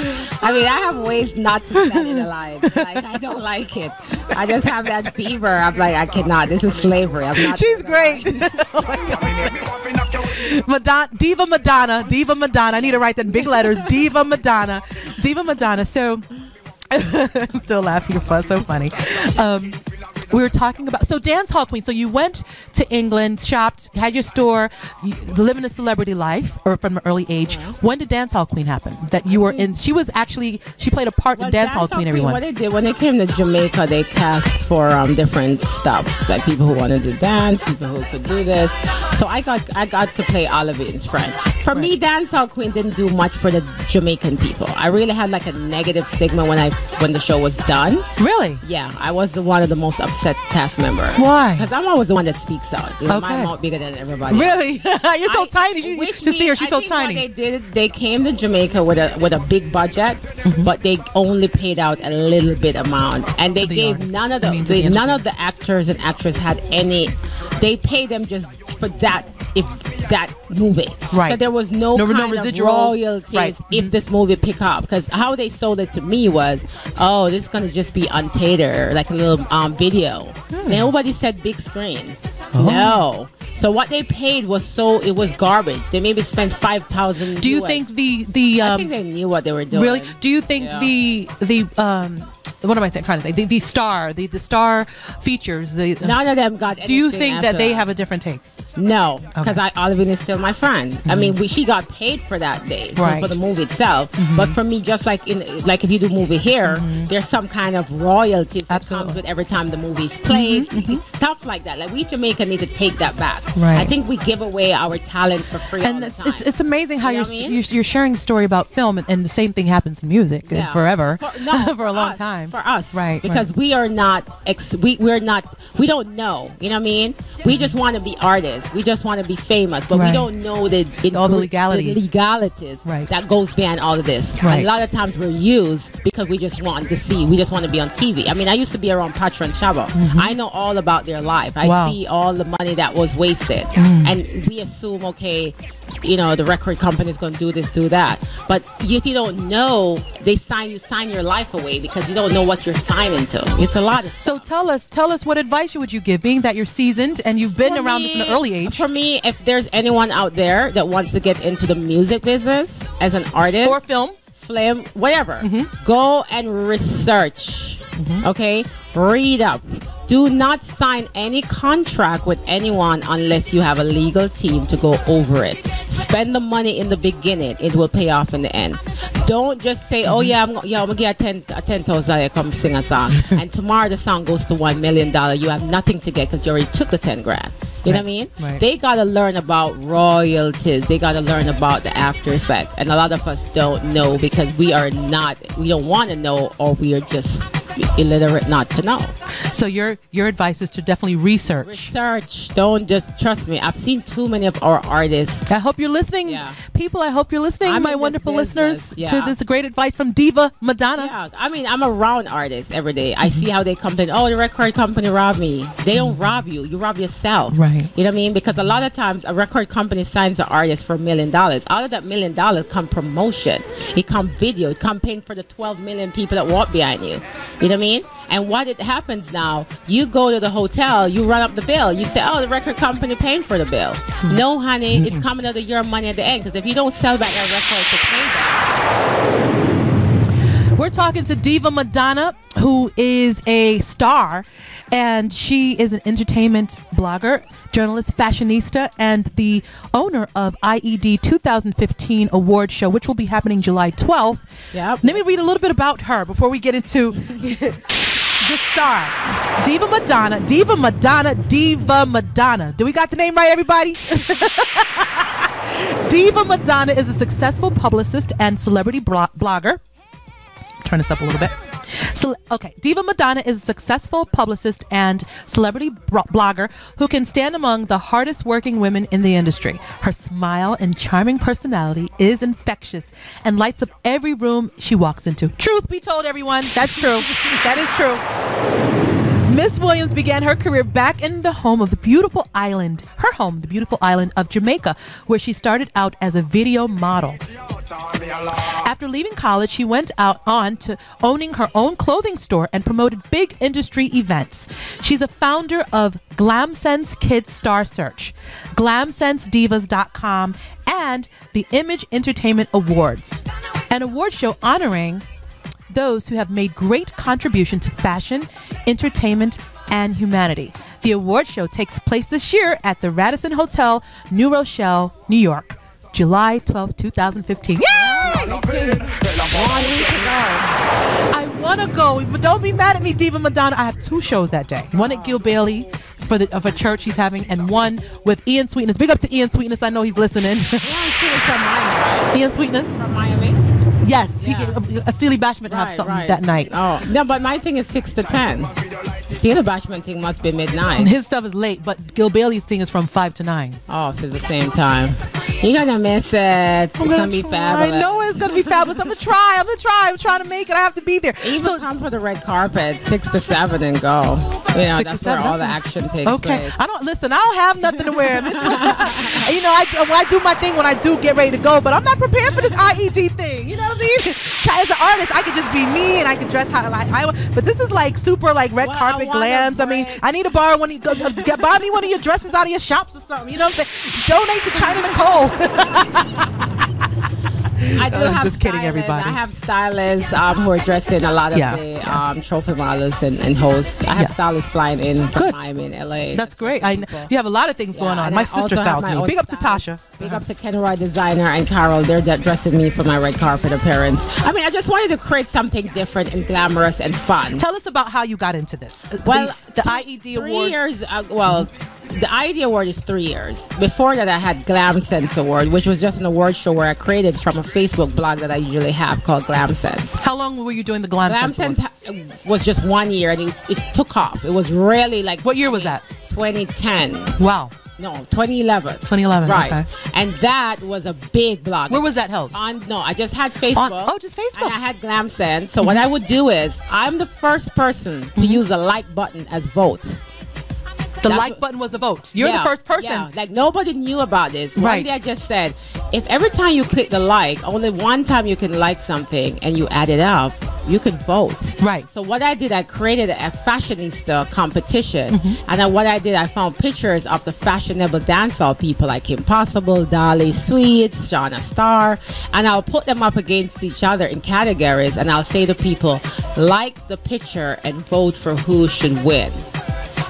I mean, I have ways not to stand in the line. Like I don't like it. I just have that fever. I'm like, I cannot. This is slavery. I'm not. She's great. Oh my gosh. Diva Madonna. I need to write that in big letters. Diva Madonna. So I'm still laughing. You're so funny. We were talking about Dancehall Queen. So you went to England, shopped, had your store, living a celebrity life, or from an early age. When did Dancehall Queen happen? That you were in? She played a part in Dancehall Queen. Everyone. What they did when they came to Jamaica, they cast for different stuff, like people who wanted to dance, people who could do this. So I got to play Olivine's friend. For me, Dancehall Queen didn't do much for the Jamaican people. I really had like a negative stigma when the show was done. Really? Yeah, I was one of the most upset cast members. Why? Because I'm always the one that speaks out. My mouth bigger than everybody. Really? You're so tiny. To see her, she's so tiny. What they did, they came to Jamaica with a big budget, but they only paid out a little bit amount, and they gave none of the actors and actresses had any. They paid them just for that movie. Right. So there was no kind of royalties if this movie pick up, because how they sold it to me was, oh, this is gonna just be on theater, like a little video. Nobody said big screen. No. So what they paid was garbage. They maybe spent $5,000. Do you think I think they knew what they were doing. Really? Do you think what am I trying to say? The star features. None of them got anything. Do you think that they have a different take? No, because Olivine is still my friend. I mean, she got paid for that day for the movie itself. But for me, just like if you do movie here, there's some kind of royalties that comes with every time the movie's played. Stuff like that. Like we Jamaican need to take that back. Right. I think we give away our talent for free. And all the time. It's amazing how you're sharing a story about film, and the same thing happens in music forever for a long time. For us, right? Because we are not we don't know. You know what I mean? We just want to be artists. We just want to be famous, but we don't know all the legalities that goes behind all of this. Right. A lot of times we're used because we just want to see. We just want to be on TV. I mean, I used to be around Patra and Shaba. I know all about their life. I see all the money that was wasted, and we assume, okay, the record company is going to do this, do that. But if you don't know, they sign your life away because you don't know what you're signing to. It's a lot of stuff. So tell us what advice would you give, being that you're seasoned and you've been around this in an early age? For me, if there's anyone out there that wants to get into the music business as an artist or film, whatever, go and research. Okay, read up. Do not sign any contract with anyone unless you have a legal team to go over it. Spend the money in the beginning; it will pay off in the end. Don't just say, "Oh yeah, I'm gonna get a $10,000 come sing a song," and tomorrow the song goes to $1 million. You have nothing to get because you already took the 10 grand. You know what I mean? Right. They gotta learn about royalties. They gotta learn about the after effect, and a lot of us don't know because we don't want to know, or we are just illiterate not to know. So your advice is to definitely research. Research. Don't just trust me. I've seen too many of our artists. I hope you're listening, people. I hope you're listening, my wonderful listeners, to this great advice from Diva Madonna. Yeah, I mean, I'm around artists every day. I see how they complain. Oh, the record company robbed me. They don't rob you. You rob yourself. Right. You know what I mean? Because a lot of times a record company signs an artist for $1 million. Out of that $1 million come promotion. It come video. It come paying for the 12 million people that walk behind you. You know what I mean? And what it happens now, you go to the hotel, you run up the bill. You say, oh, the record company paying for the bill. No, honey, it's coming out of your money at the end. Because if you don't sell back that record to pay that. We're talking to Diva Madonna, who is a star, and she is an entertainment blogger, journalist, fashionista, and the owner of IED 2015 award show, which will be happening July 12th. Yep. Let me read a little bit about her before we get into the star. Diva Madonna, Diva Madonna, Diva Madonna. Do we got the name right, everybody? Diva Madonna is a successful publicist and celebrity blogger. Turn this up a little bit. Diva Madonna is a successful publicist and celebrity blogger who can stand among the hardest working women in the industry. Her smile and charming personality is infectious and lights up every room she walks into. Truth be told, everyone, that's true. That is true. Miss Williams began her career back in the home of the beautiful island, the beautiful island of Jamaica, where she started out as a video model. After leaving college, she went on to owning her own clothing store and promoted big industry events. She's the founder of Glam Sense Kids Star Search, GlamSenseDivas.com, and the Image Entertainment Awards, an award show honoring those who have made great contribution to fashion, entertainment, and humanity. The award show takes place this year at the Radisson Hotel, New Rochelle, New York, July 12, 2015. Yay! I want to go, but don't be mad at me, Diva Madonna. I have 2 shows that day. One at Gil Bailey for a church he's having, and one with Ian Sweetness. Big up to Ian Sweetness. I know he's listening. Ian Sweetness from Miami, right? Ian Sweetness from Miami. Yes, a Steely Bashment to have something that night. Oh no, but my thing is 6 to 10. Steely Bashment thing must be midnight. And his stuff is late, but Gil Bailey's thing is from 5 to 9. Oh, so it's the same time. You're gonna miss it. It's gonna be fabulous. I know it's gonna be fabulous. I'm gonna try. I'm trying to make it. I have to be there. Even come for the red carpet, 6 to 7, and go. You know, that's where all the action takes place. I don't have nothing to wear. You know, I do my thing when I do get ready to go, but I'm not prepared for this IED thing. You know what I mean? As an artist, I could just be me and I could dress how I want. But this is like super like red carpet glams. I mean, I need to borrow one. Buy me one of your dresses out of your shops or something. You know what I'm saying? Donate to Chyna Nicole. I do have just kidding, everybody. I have stylists who are dressing a lot of the trophy models and hosts. I have stylists flying in from Miami and LA. That's great. You have a lot of things going on. My sister styles me. Big up to Tasha. Big up to Kenroy Designer and Carol. They're dressing me for my red carpet appearance. I mean, I just wanted to create something different and glamorous and fun. Tell us about how you got into this. Well, the IED Award. 3 years. The IED Award is 3 years. Before that, I had Glam Sense Award, which was just an award show where I created from a Facebook blog that I usually have called Glam Sense. How long were you doing the Glam Sense was just 1 year, and it took off. It was really like... What year was that? 2010. Wow. No, 2011. 2011, right. Okay. And that was a big blog. Where was that held? No, I just had Facebook. Just Facebook. And I had Glam Sense. So what I would do is, I'm the first person to use the like button as vote. The like button was a vote. You're the first person. Yeah, like nobody knew about this. One day I just said, if every time you click the like, only one time you can like something and you add it up, you can vote. Right. So what I did, I created a fashionista competition. And what I did, I found pictures of the fashionable dancehall people like Impossible, Dolly, Sweets, Shauna Star. And I'll put them up against each other in categories. And I'll say to people, like the picture and vote for who should win.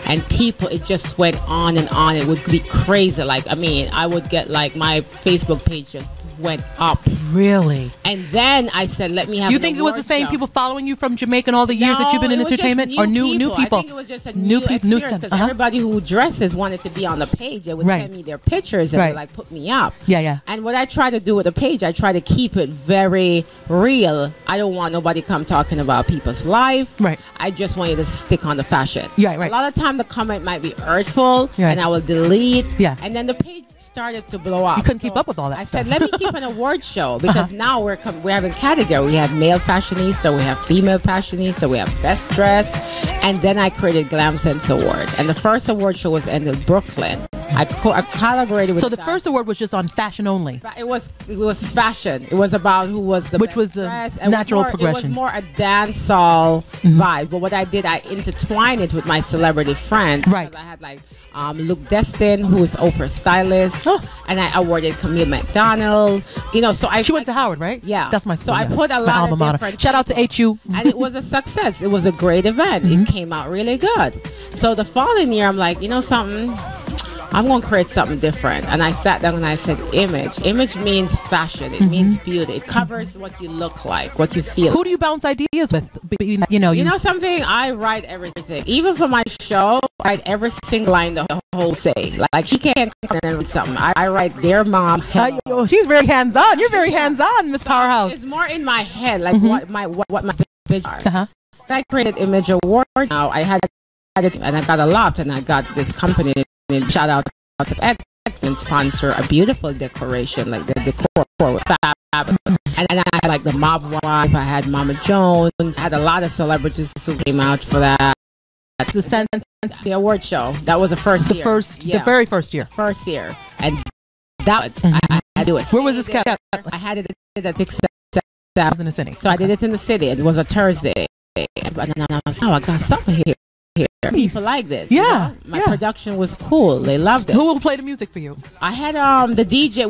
And people, it just went on and on. It would be crazy. Like, I mean, I would get like my Facebook page just went up. Really? And then I said, let me have. You think it was the same people following you from Jamaica and all the years that you've been in entertainment, or new people? I think it was just a new experience because everybody who dresses wanted to be on the page. They would send me their pictures and like put me up. Yeah. And what I try to do with the page, I try to keep it very real. I don't want nobody come talking about people's life. Right. I just want you to stick on the fashion. Yeah, right. A lot of time the comment might be hurtful, and I will delete. Yeah. And then the page started to blow up. You couldn't keep up with all that stuff. I said, let me keep an award show because now we're having category. We have male fashionista, we have female fashionista, we have best dress, and then I created Glam Sense Award. And the first award show was in Brooklyn. I collaborated with. So the first award was just on fashion only. It was fashion. It was about who was the natural progression. It was more a dancehall vibe. But what I did, I intertwined it with my celebrity friends. Right. I had like Luke Destin, who is Oprah stylist, and I awarded Camille McDonald. You know, so she went to Howard, right? Yeah, that's my school. So I put a lot of different. Shout out to HU. And it was a success. It was a great event. It came out really good. So the following year, I'm like, you know something. I'm going to create something different. And I sat down and I said, image. Image means fashion. It means beauty. It covers what you look like, what you feel. Who do you bounce ideas with? You know something? I write everything. Even for my show, I write every single line the whole say. Like she can't come and read something. I write their mom. She's very hands-on. You're very hands-on, Miss Powerhouse. It's more in my head, like what my vision are. I created Image Award. Now I had it, and I got a lot, and I got this company. And shout out to Ed and sponsor a beautiful decoration, like the decor with fab. And I had like the Mob Wife, I had Mama Jones, I had a lot of celebrities who came out for that. The award show. That was the first year. The very first year. First year. And that I had to do it. Where was this kept? I had it at 6,000 in the city. So I did it in the city. It was a Thursday. And I was I got something here. People like this. Yeah. My production was cool. They loved it. Who will play the music for you? I had the DJ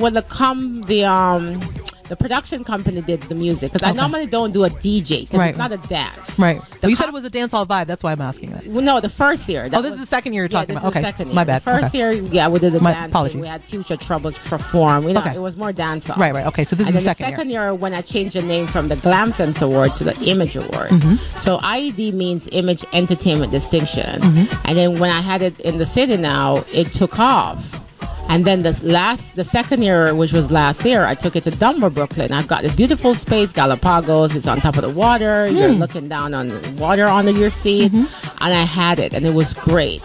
The production company did the music because I normally don't do a DJ because it's not a dance. Right. Well, you said it was a dancehall vibe. That's why I'm asking that. Well, no, the first year. This is the second year you're talking about. Okay. Second year. My bad. The first year, we did the dance. Apologies. We had Future Troubles perform. It was more dancehall. Right. Okay. So this is the second year. The second year when I changed the name from the Glam Sense Award to the Image Award. So IED means Image Entertainment Distinction. And then when I had it in the city now, it took off. And then the second year, which was last year, I took it to Dunbar, Brooklyn. I've got this beautiful space, Galapagos. It's on top of the water. You're looking down on the water under your seat. And I had it, and it was great.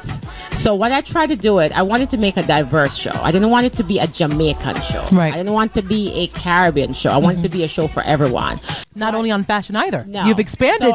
So when I tried to do it, I wanted to make a diverse show. I didn't want it to be a Jamaican show. Right. I didn't want it to be a Caribbean show. I wanted it to be a show for everyone. Not only on fashion either. No. You've expanded.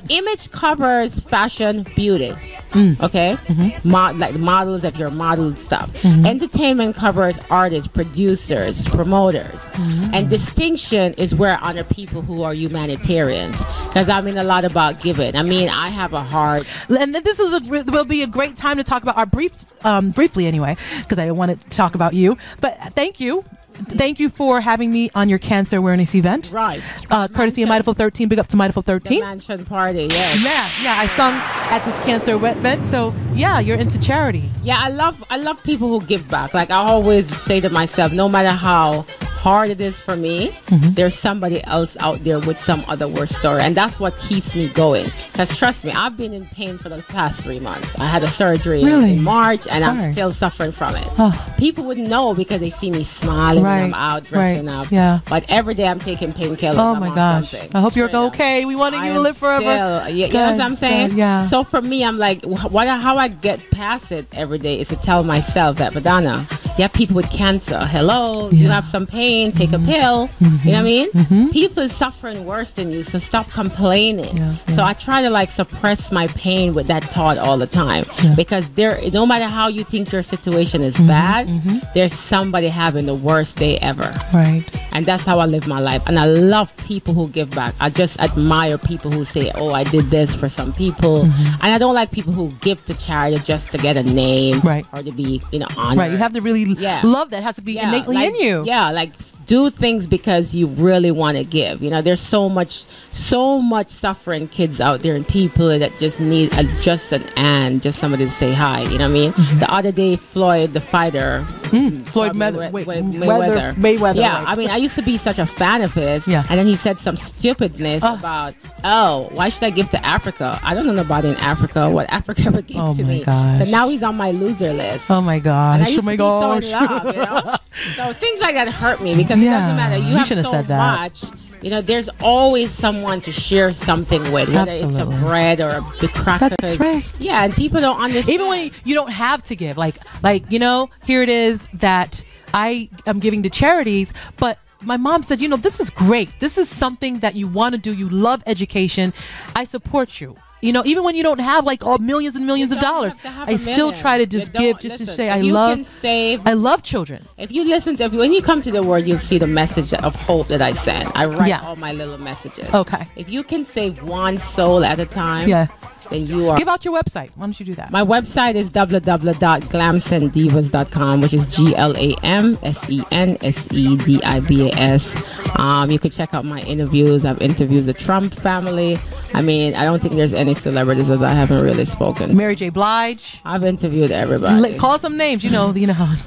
Image covers fashion, beauty. Okay? Like models, if you're modeled stuff. Entertainment covers artists, producers, promoters. And distinction is where I honor people who are humanitarians. Because I mean a lot about giving. I mean, I have a heart. And this will be a great time to talk about briefly anyway, because I want to talk about you. But thank you. Thank you for having me on your cancer awareness event. Right. Courtesy of Mindful 13. Big up to Mindful 13. The mansion party, yes. Yeah. I sung at this cancer event. So yeah, you're into charity. Yeah, I love people who give back. Like I always say to myself, no matter how hard it is for me, there's somebody else out there with some other worse story, and that's what keeps me going. Because trust me, I've been in pain for the past 3 months. I had a surgery in March, and I'm still suffering from it. People wouldn't know because they see me smiling and I'm out dressing up. Yeah. But every day I'm taking painkillers. Oh my gosh! I hope you're okay. We want you to live forever. You know what I'm saying? Yeah. So for me, I'm like, how I get past it every day is to tell myself that, Madonna, you have people with cancer. Hello, you have some pain. Take a pill. You know what I mean? People are suffering worse than you, so stop complaining. So I try to like suppress my pain with that thought all the time, because no matter how you think your situation is bad, there's somebody having the worst day ever. Right. And that's how I live my life. And I love people who give back. I just admire people who say, oh, I did this for some people. And I don't like people who give to charity just to get a name or to be, honored. Right. You have to really love that. It has to be innately in you. Yeah, like do things because you really want to give. There's so much suffering kids out there and people that just need just somebody to say hi. You know what I mean? The other day, Floyd, the fighter, Floyd Mayweather. Yeah, I mean, I used to be such a fan of his. Yeah. And then he said some stupidness about, why should I give to Africa? I don't know nobody in Africa. What Africa ever gave to me. Gosh. So now he's on my loser list. Oh my gosh. And I used to be so in love, So things like that hurt me because it doesn't matter. You have so much. There's always someone to share something with, whether it's a bread or the crackers. That's right. Yeah, and people don't understand. Even when you don't have to give, like here it is that I am giving to charities, but my mom said, this is great. This is something that you want to do. You love education. I support you. Even when you don't have like millions and millions of dollars, I still try to just give, just to say I love children. If you listen to, when you come to the word, you'll see the message of hope that I send. I write all my little messages. Okay. If you can save one soul at a time, then you are. Give out your website. Why don't you do that? My website is www.glamsendivas.com, which is GLAMSENSEDIVAS. You can check out my interviews. I've interviewed the Trump family. I mean, I don't think there's any celebrities that I haven't really spoken. Mary J. Blige. I've interviewed everybody. Call some names.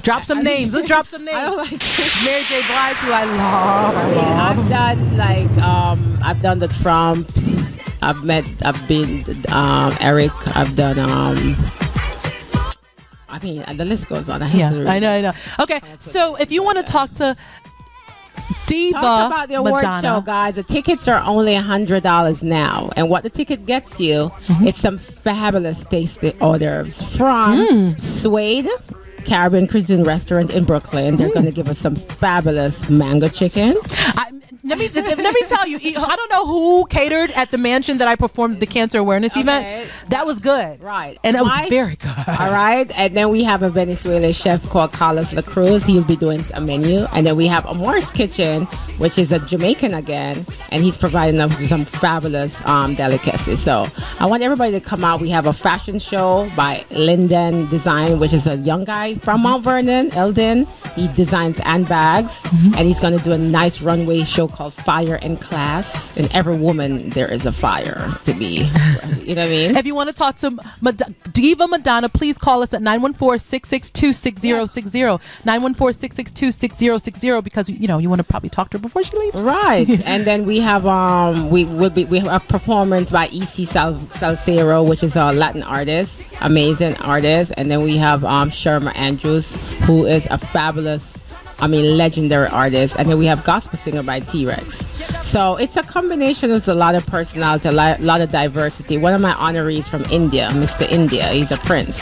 Drop some names. Let's drop some names. Mary J. Blige, who I love. I've done I've done the Trumps. I've been Eric. I've done I mean, the list goes on. I know. Okay, so if you want to talk to Diva Talk about the award Madonna. show, guys. The tickets are only $100 now, and what the ticket gets you, it's some fabulous tasty hors d'oeuvres from Suede Caribbean Cuisine Restaurant in Brooklyn. They're going to give us some fabulous mango chicken. let me tell you, I don't know who catered at the mansion that I performed the cancer awareness event. That was good. Right. And it was very good. All right. And then we have a Venezuelan chef called Carlos La Cruz. He'll be doing a menu. And then we have Amore's Kitchen, which is a Jamaican again. And he's providing us with some fabulous delicacies. So I want everybody to come out. We have a fashion show by Linden Design, which is a young guy from Mount Vernon, Eldon. He designs handbags. And he's going to do a nice runway show called Fire in Class. In every woman, there is a fire to be. You know what I mean? If you want to talk to Diva Madonna, please call us at 914-662-6060. 914-662-6060 because you want to probably talk to her before she leaves. Right. And then we have we have a performance by E.C. Salcero, which is a Latin artist, amazing artist. And then we have Sherma Andrews, who is a fabulous, legendary artist. And then we have gospel singer by T-Rex. So it's a combination. There's a lot of personality, a lot of diversity. One of my honorees from India, Mr. India, he's a prince.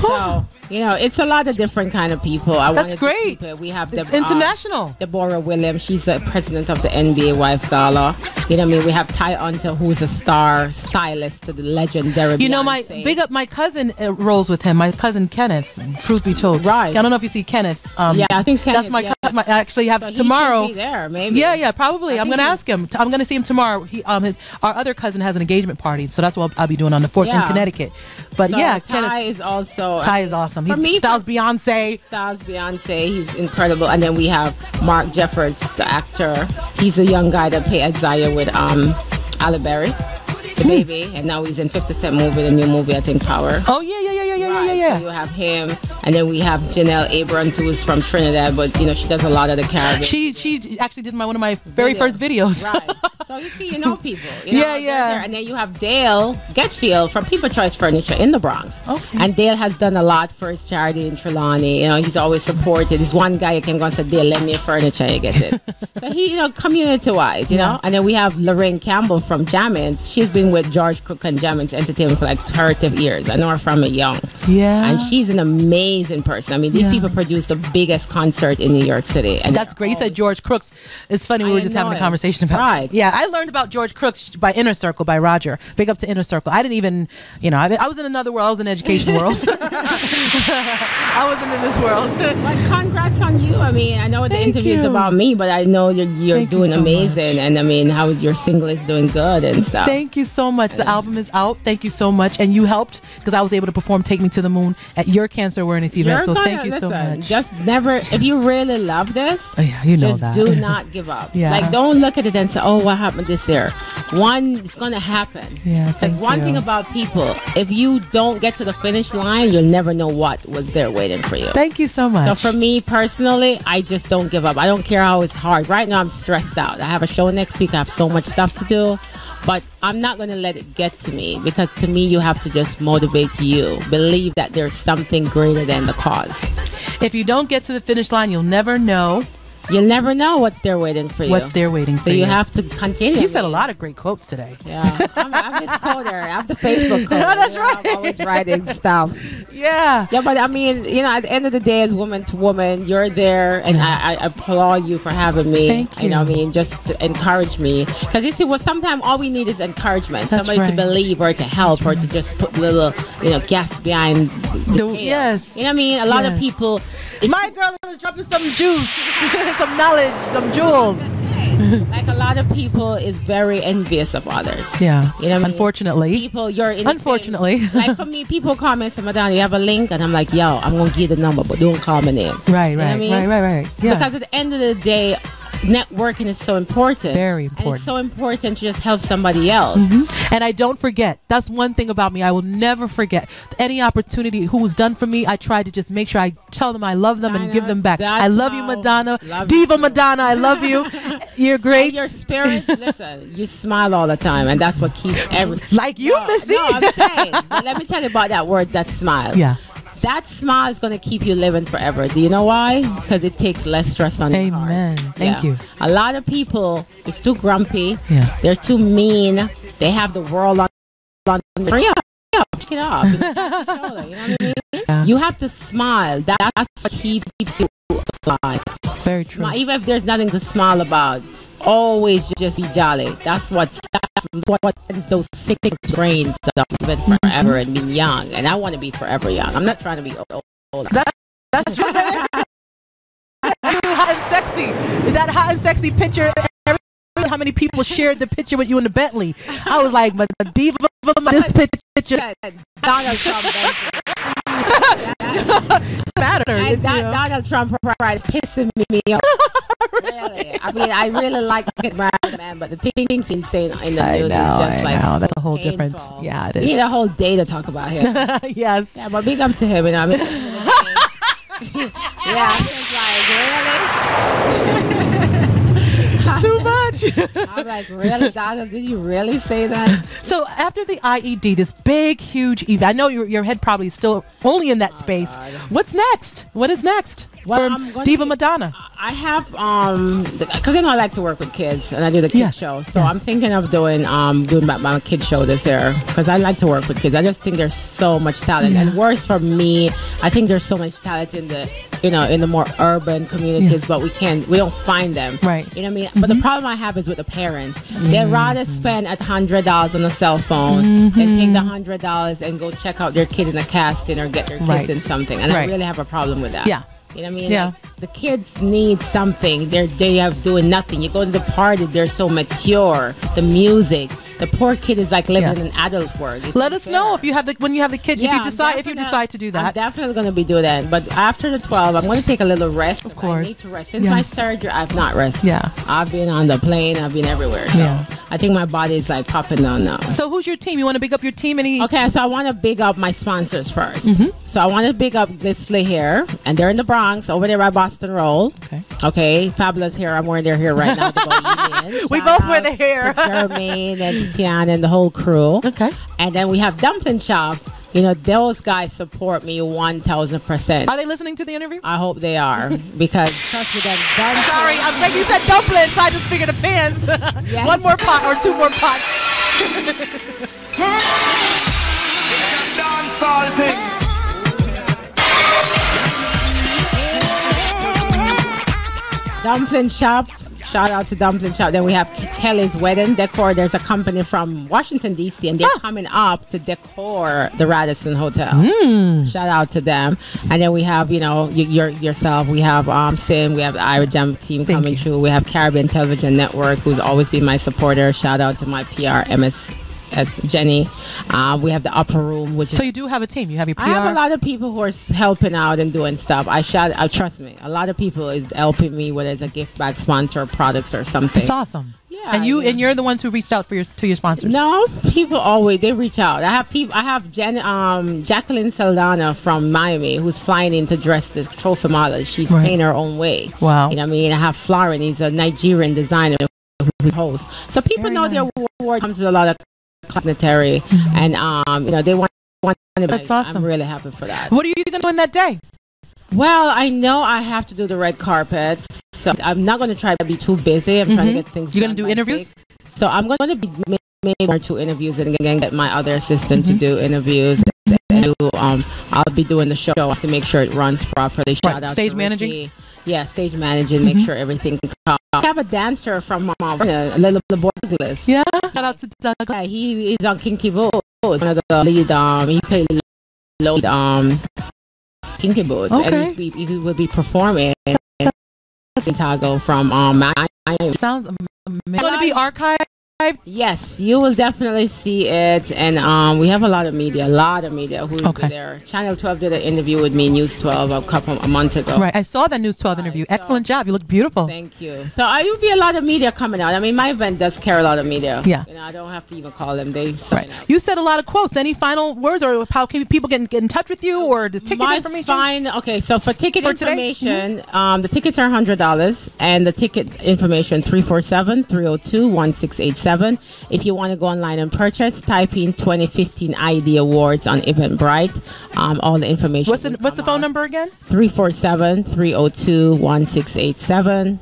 So it's a lot of different kind of people. That's great. We have it's international. Deborah Williams, she's the president of the NBA Wife Gala. You know what I mean? We have Ty Hunter, who's a star stylist to the legendary. Big up my cousin rolls with him. My cousin Kenneth. Truth be told, right? I don't know if you see Kenneth. Yeah, I think Kenneth, that's my cousin. I actually have tomorrow. He should be there, maybe. Yeah, probably. I'm gonna ask him. I'm gonna see him tomorrow. Our other cousin has an engagement party, so that's what I'll be doing on the 4th in Connecticut. But Ty Kenneth is also. Ty is awesome. He styles Beyonce. He's incredible. And then we have Mark Jeffords, the actor. He's a young guy that played Isaiah with Halle Berry, the baby, and now he's in 50 Cent movie, the new movie, I think, Power. Oh yeah. So you have him, and then we have Janelle Abrams, who is from Trinidad, but she does a lot of the Caribbean. She actually did one of my very first videos. Right. So you see, people. Yeah. And then you have Dale Getfield from People Choice Furniture in the Bronx. Okay. And Dale has done a lot for his charity in Trelawney. He's always supported. He's one guy you can go and say, Dale, lend me a furniture, you get it. So he, community-wise, And then we have Lorraine Campbell from Jammins. She's been with George Cook and Jammins Entertainment for like 30 years. I know her from young. Yeah. And she's an amazing person. These people produce the biggest concert in New York City. And that's great. You said George Crooks. It's funny, we were just having a conversation about it. Right. Yeah, I learned about George Crooks by Inner Circle by Roger. Big up to Inner Circle. I didn't even, I was in another world. I was in the education world. I wasn't in this world. But congrats on you. I know the interview is about me, but I know you're doing amazing. And how your single is doing good and stuff. Thank you so much. The album is out. Thank you so much. And you helped because I was able to perform Take Me to the Moon at your cancer awareness event. So thank you so much. Just never, if you really love this, just do not give up. Don't look at it and say, oh, what happened this year? It's going to happen. Yeah, because one thing about people, if you don't get to the finish line, you'll never know what was there waiting for you. Thank you so much. So for me personally, I just don't give up. I don't care how it's hard. Right now I'm stressed out. I have a show next week. I have so much stuff to do. But I'm not going to let it get to me because to me, you have to just motivate you. Believe that there's something greater than the cause. If you don't get to the finish line, you'll never know. You'll never know what's there waiting for you. What's there waiting for you. So you have to continue. You said a lot of great quotes today. Yeah. I'm this coder. I'm the Facebook coder. Oh, that's right. I'm always writing stuff. Yeah. Yeah, but at the end of the day, as woman to woman, you're there, and I applaud you for having me. Thank you. Just to encourage me. Because you see, sometimes all we need is encouragement. That's somebody to right. believe or to help or to just put little, gas behind the tail. Yes. You know what I mean? A lot of people. My girl is dropping some juice, some knowledge, some jewels. Like a lot of people is very envious of others. Yeah. You know what I mean? Unfortunately. People, you're in Unfortunately. like for me, people call me and say, Madonna, you have a link? And I'm like, yo, I'm going to give the number, but don't call my name. Right, you know what I mean? Right. Yeah. Because at the end of the day, networking is so important. Very important. And it's so important to just help somebody else. Mm-hmm. And I don't forget. That's one thing about me. I will never forget any opportunity who was done for me. I try to just make sure I tell them I love them and give them back. I love you, Madonna. Diva Madonna, I love you. You're great. And your spirit, listen, you smile all the time, and that's what keeps everything. Like you, Missy. No, I'm saying. But let me tell you about that word, that smile. Yeah. That smile is going to keep you living forever. Do you know why? Because it takes less stress on your heart. Amen. Thank you. A lot of people is too grumpy. Yeah. They're too mean. They have the world on. Check it off. You know what I mean? Yeah. You have to smile. That's what keeps you alive. Very true. Even if there's nothing to smile about. always just be jolly. That's what sends those sick brains up even forever and being young. And I want to be forever young. I'm not trying to be old. That's just hot and sexy. That hot and sexy picture. How many people shared the picture with you in the Bentley? I was like, but the Diva, this picture. Donald Trump. Donald Trump is pissing me off. Really, I mean, I really like it, man, but the thing's insane in the news. It's just like that's a whole different. Yeah, it is. We need a whole day to talk about him. Yes. Yeah, but big up to him, you know. I mean, yeah, I'm just like, really? Too much. I'm like, really, Donald? Did you really say that? So after the IED, this big, huge event, I know your head probably is still only in that space. God. What's next? What is next? Well, for Diva Madonna. I have because I like to work with kids and I do the kids show. So I'm thinking of doing my kids show this year because I like to work with kids. I just think there's so much talent, and worse for me, I think there's so much talent in the in the more urban communities, but we don't find them. Right. You know what I mean? But the problem I have is with the parent. They'd rather spend $100 on a cell phone than take the $100 and go check out their kid in a casting or get their kids in something. And I really have a problem with that. Yeah. You know what I mean? Yeah. Like, the kids need something. They have doing nothing. You go to the party, they're so mature. The music. The poor kid is like living in an adult world. Let us know if you have when you have the kid. Yeah, if you decide to do that. I'm definitely going to be doing that. But after the 12, I'm going to take a little rest. Of course. I need to rest. Since my surgery, I've not rested. Yeah. I've been on the plane. I've been everywhere. So I think my body is like popping down now. So who's your team? You want to big up your team? Okay, so I want to big up my sponsors first. So I want to big up Glisley Hair, and they're in the Bronx, over there by Boston Roll. Okay, fabulous hair. I'm wearing their hair right now. We both wear the hair. Jermaine and Tiana and the whole crew. Okay. And then we have Dumpling Shop. You know, those guys support me 1,000%. Are they listening to the interview? I hope they are, because trust me, them dumplings. Sorry, I'm like you said dumplings, so I just figured the pans. Yes. One more pot or two more pots. Dumpling Shop. Shout out to Dumpling Shop. Then we have Kelly's Wedding Decor. There's a company from Washington, D.C., and they're coming up to decor the Radisson Hotel. Shout out to them. And then we have, yourself. We have Sim. We have the Ira Jam team coming through. We have Caribbean Television Network, who's always been my supporter. Shout out to my PR, Jenny. We have the Upper Room, which so you do have a team. You have your PR. I have a lot of people who are helping out and doing stuff. Trust me, a lot of people is helping me, whether it's a gift bag sponsor, or products, or something. It's awesome. Yeah, and you're the ones who reached out to your sponsors. No, people always they reach out. I have Jacqueline Saldana from Miami who's flying in to dress this trophy model. She's paying her own way. Wow. You know what I mean? I have Florin. He's a Nigerian designer who's host. So people know their award comes with a lot of planetary, and they want. That's awesome. I'm really happy for that. What are you going to do in that day? Well, I know I have to do the red carpet, so I'm not going to try to be too busy. I'm trying to get things. You're going to do interviews? 6. So I'm going to be maybe 1 or 2 interviews, and again get my other assistant to do interviews. And I'll be doing the show. I have to make sure it runs properly. Shout out stage to managing. Ricky. Yeah, stage managing. Make sure everything. I have a dancer from a little boy Douglas. Yeah, shout out to Douglas. Yeah, he is on Kinky Boots. One of the lead. He played lead. Kinky Boots, and he will be performing in Chicago from Miami. Sounds amazing. It's going to be archived. Yes, you will definitely see it, and we have a lot of media who will be there. Channel 12 did an interview with me, News 12, a month ago. Right, I saw that News 12 interview. Excellent job. You look beautiful. Thank you. So I will be a lot of media coming out. I mean, my event does carry a lot of media. Yeah. I don't have to even call them. They sign up. You said a lot of quotes. Any final words, or how can people get in touch with you, or the ticket information? Okay, so for ticket information, the tickets are $100, and the ticket information 347-302-1687. If you want to go online and purchase, type in 2015 ID Awards on Eventbrite. All the information. What's the phone number again? 347-302-1687.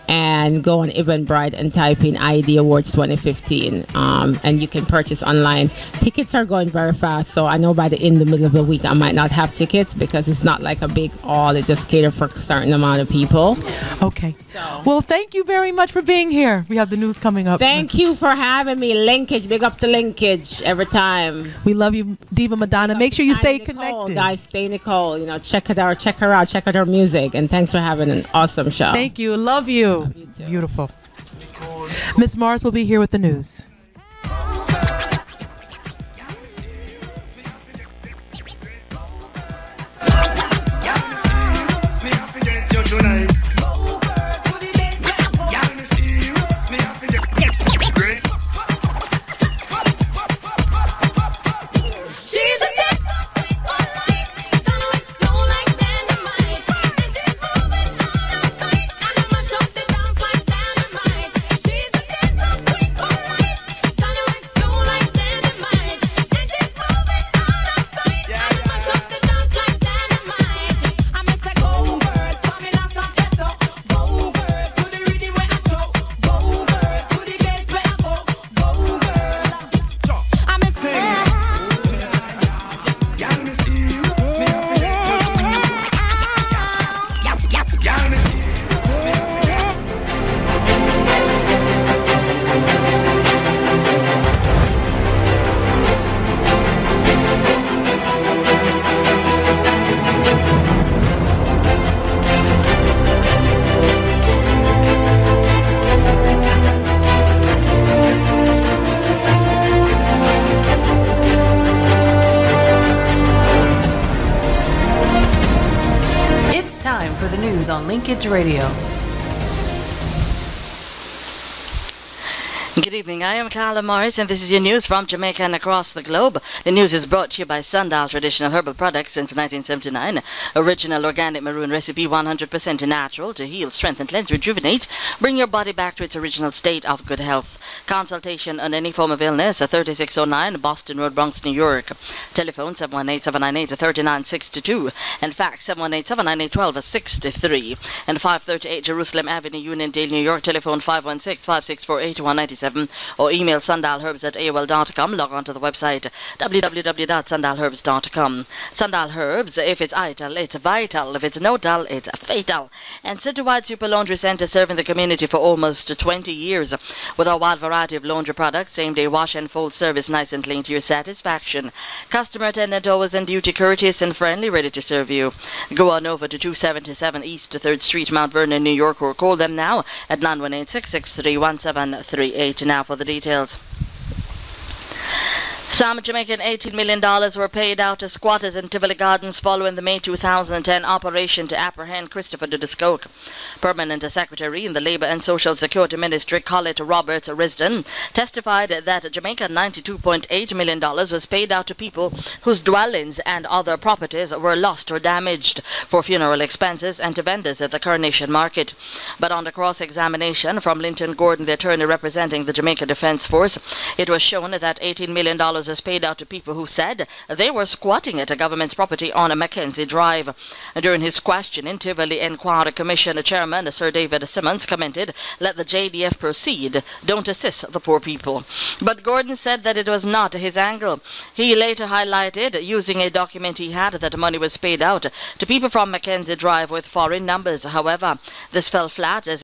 and go on Eventbrite and type in ID Awards 2015, and you can purchase online. Tickets are going very fast, so I know by in the middle of the week I might not have tickets because it's not like a big all. It just caters for a certain amount of people. Okay. Well, thank you very much for being here. We have the news coming up. Thank you for having me. Linkage, big up to Linkage every time. We love you, Diva Madonna. Make sure you stay connected. Guys, stay Nicole. You know, check her out, check out her music, and thanks for having an awesome show. Thank you. Love you. Beautiful. Miss Mars will be here with the news. On Linkage Radio. Good evening, I am Carla Morris and this is your news from Jamaica and across the globe. The news is brought to you by Sundial Traditional Herbal Products since 1979. Original organic maroon recipe, 100% natural to heal, strengthen, cleanse, rejuvenate. Bring your body back to its original state of good health. Consultation on any form of illness at 3609 Boston Road, Bronx, New York. Telephone 718-798-3962 and fax 718-798-1263. And 538 Jerusalem Avenue, Uniondale, New York. Telephone 516-564-8197. Or email sundalherbs@aol.com. Log on to the website www.sundalherbs.com. Sundal Herbs, if it's ital, it's vital. If it's no dull, it's fatal. And Citywide Super Laundry Center serving the community for almost 20 years with a wide variety of laundry products. Same-day wash and fold service, nice and clean to your satisfaction. Customer attendant always and duty courteous and friendly, ready to serve you. Go on over to 277 East 3rd Street, Mount Vernon, New York, or call them now at 918-663-1738. Now for the details. Some Jamaican $18 million were paid out to squatters in Tivoli Gardens following the May 2010 operation to apprehend Christopher Dudiscoke. Permanent Secretary in the Labour and Social Security Ministry, Colette Roberts Risdon, testified that Jamaica $92.8 million was paid out to people whose dwellings and other properties were lost or damaged for funeral expenses and to vendors at the Coronation Market. But on the cross-examination from Linton Gordon, the attorney representing the Jamaica Defence Force, it was shown that $18 million was paid out to people who said they were squatting at a government's property on a Mackenzie Drive. During his questioning, Tivoli Inquiry Commission Chairman Sir David Simmons commented, "Let the JDF proceed, don't assist the poor people." But Gordon said that it was not his angle. He later highlighted, using a document he had, that money was paid out to people from Mackenzie Drive with foreign numbers. However, this fell flat as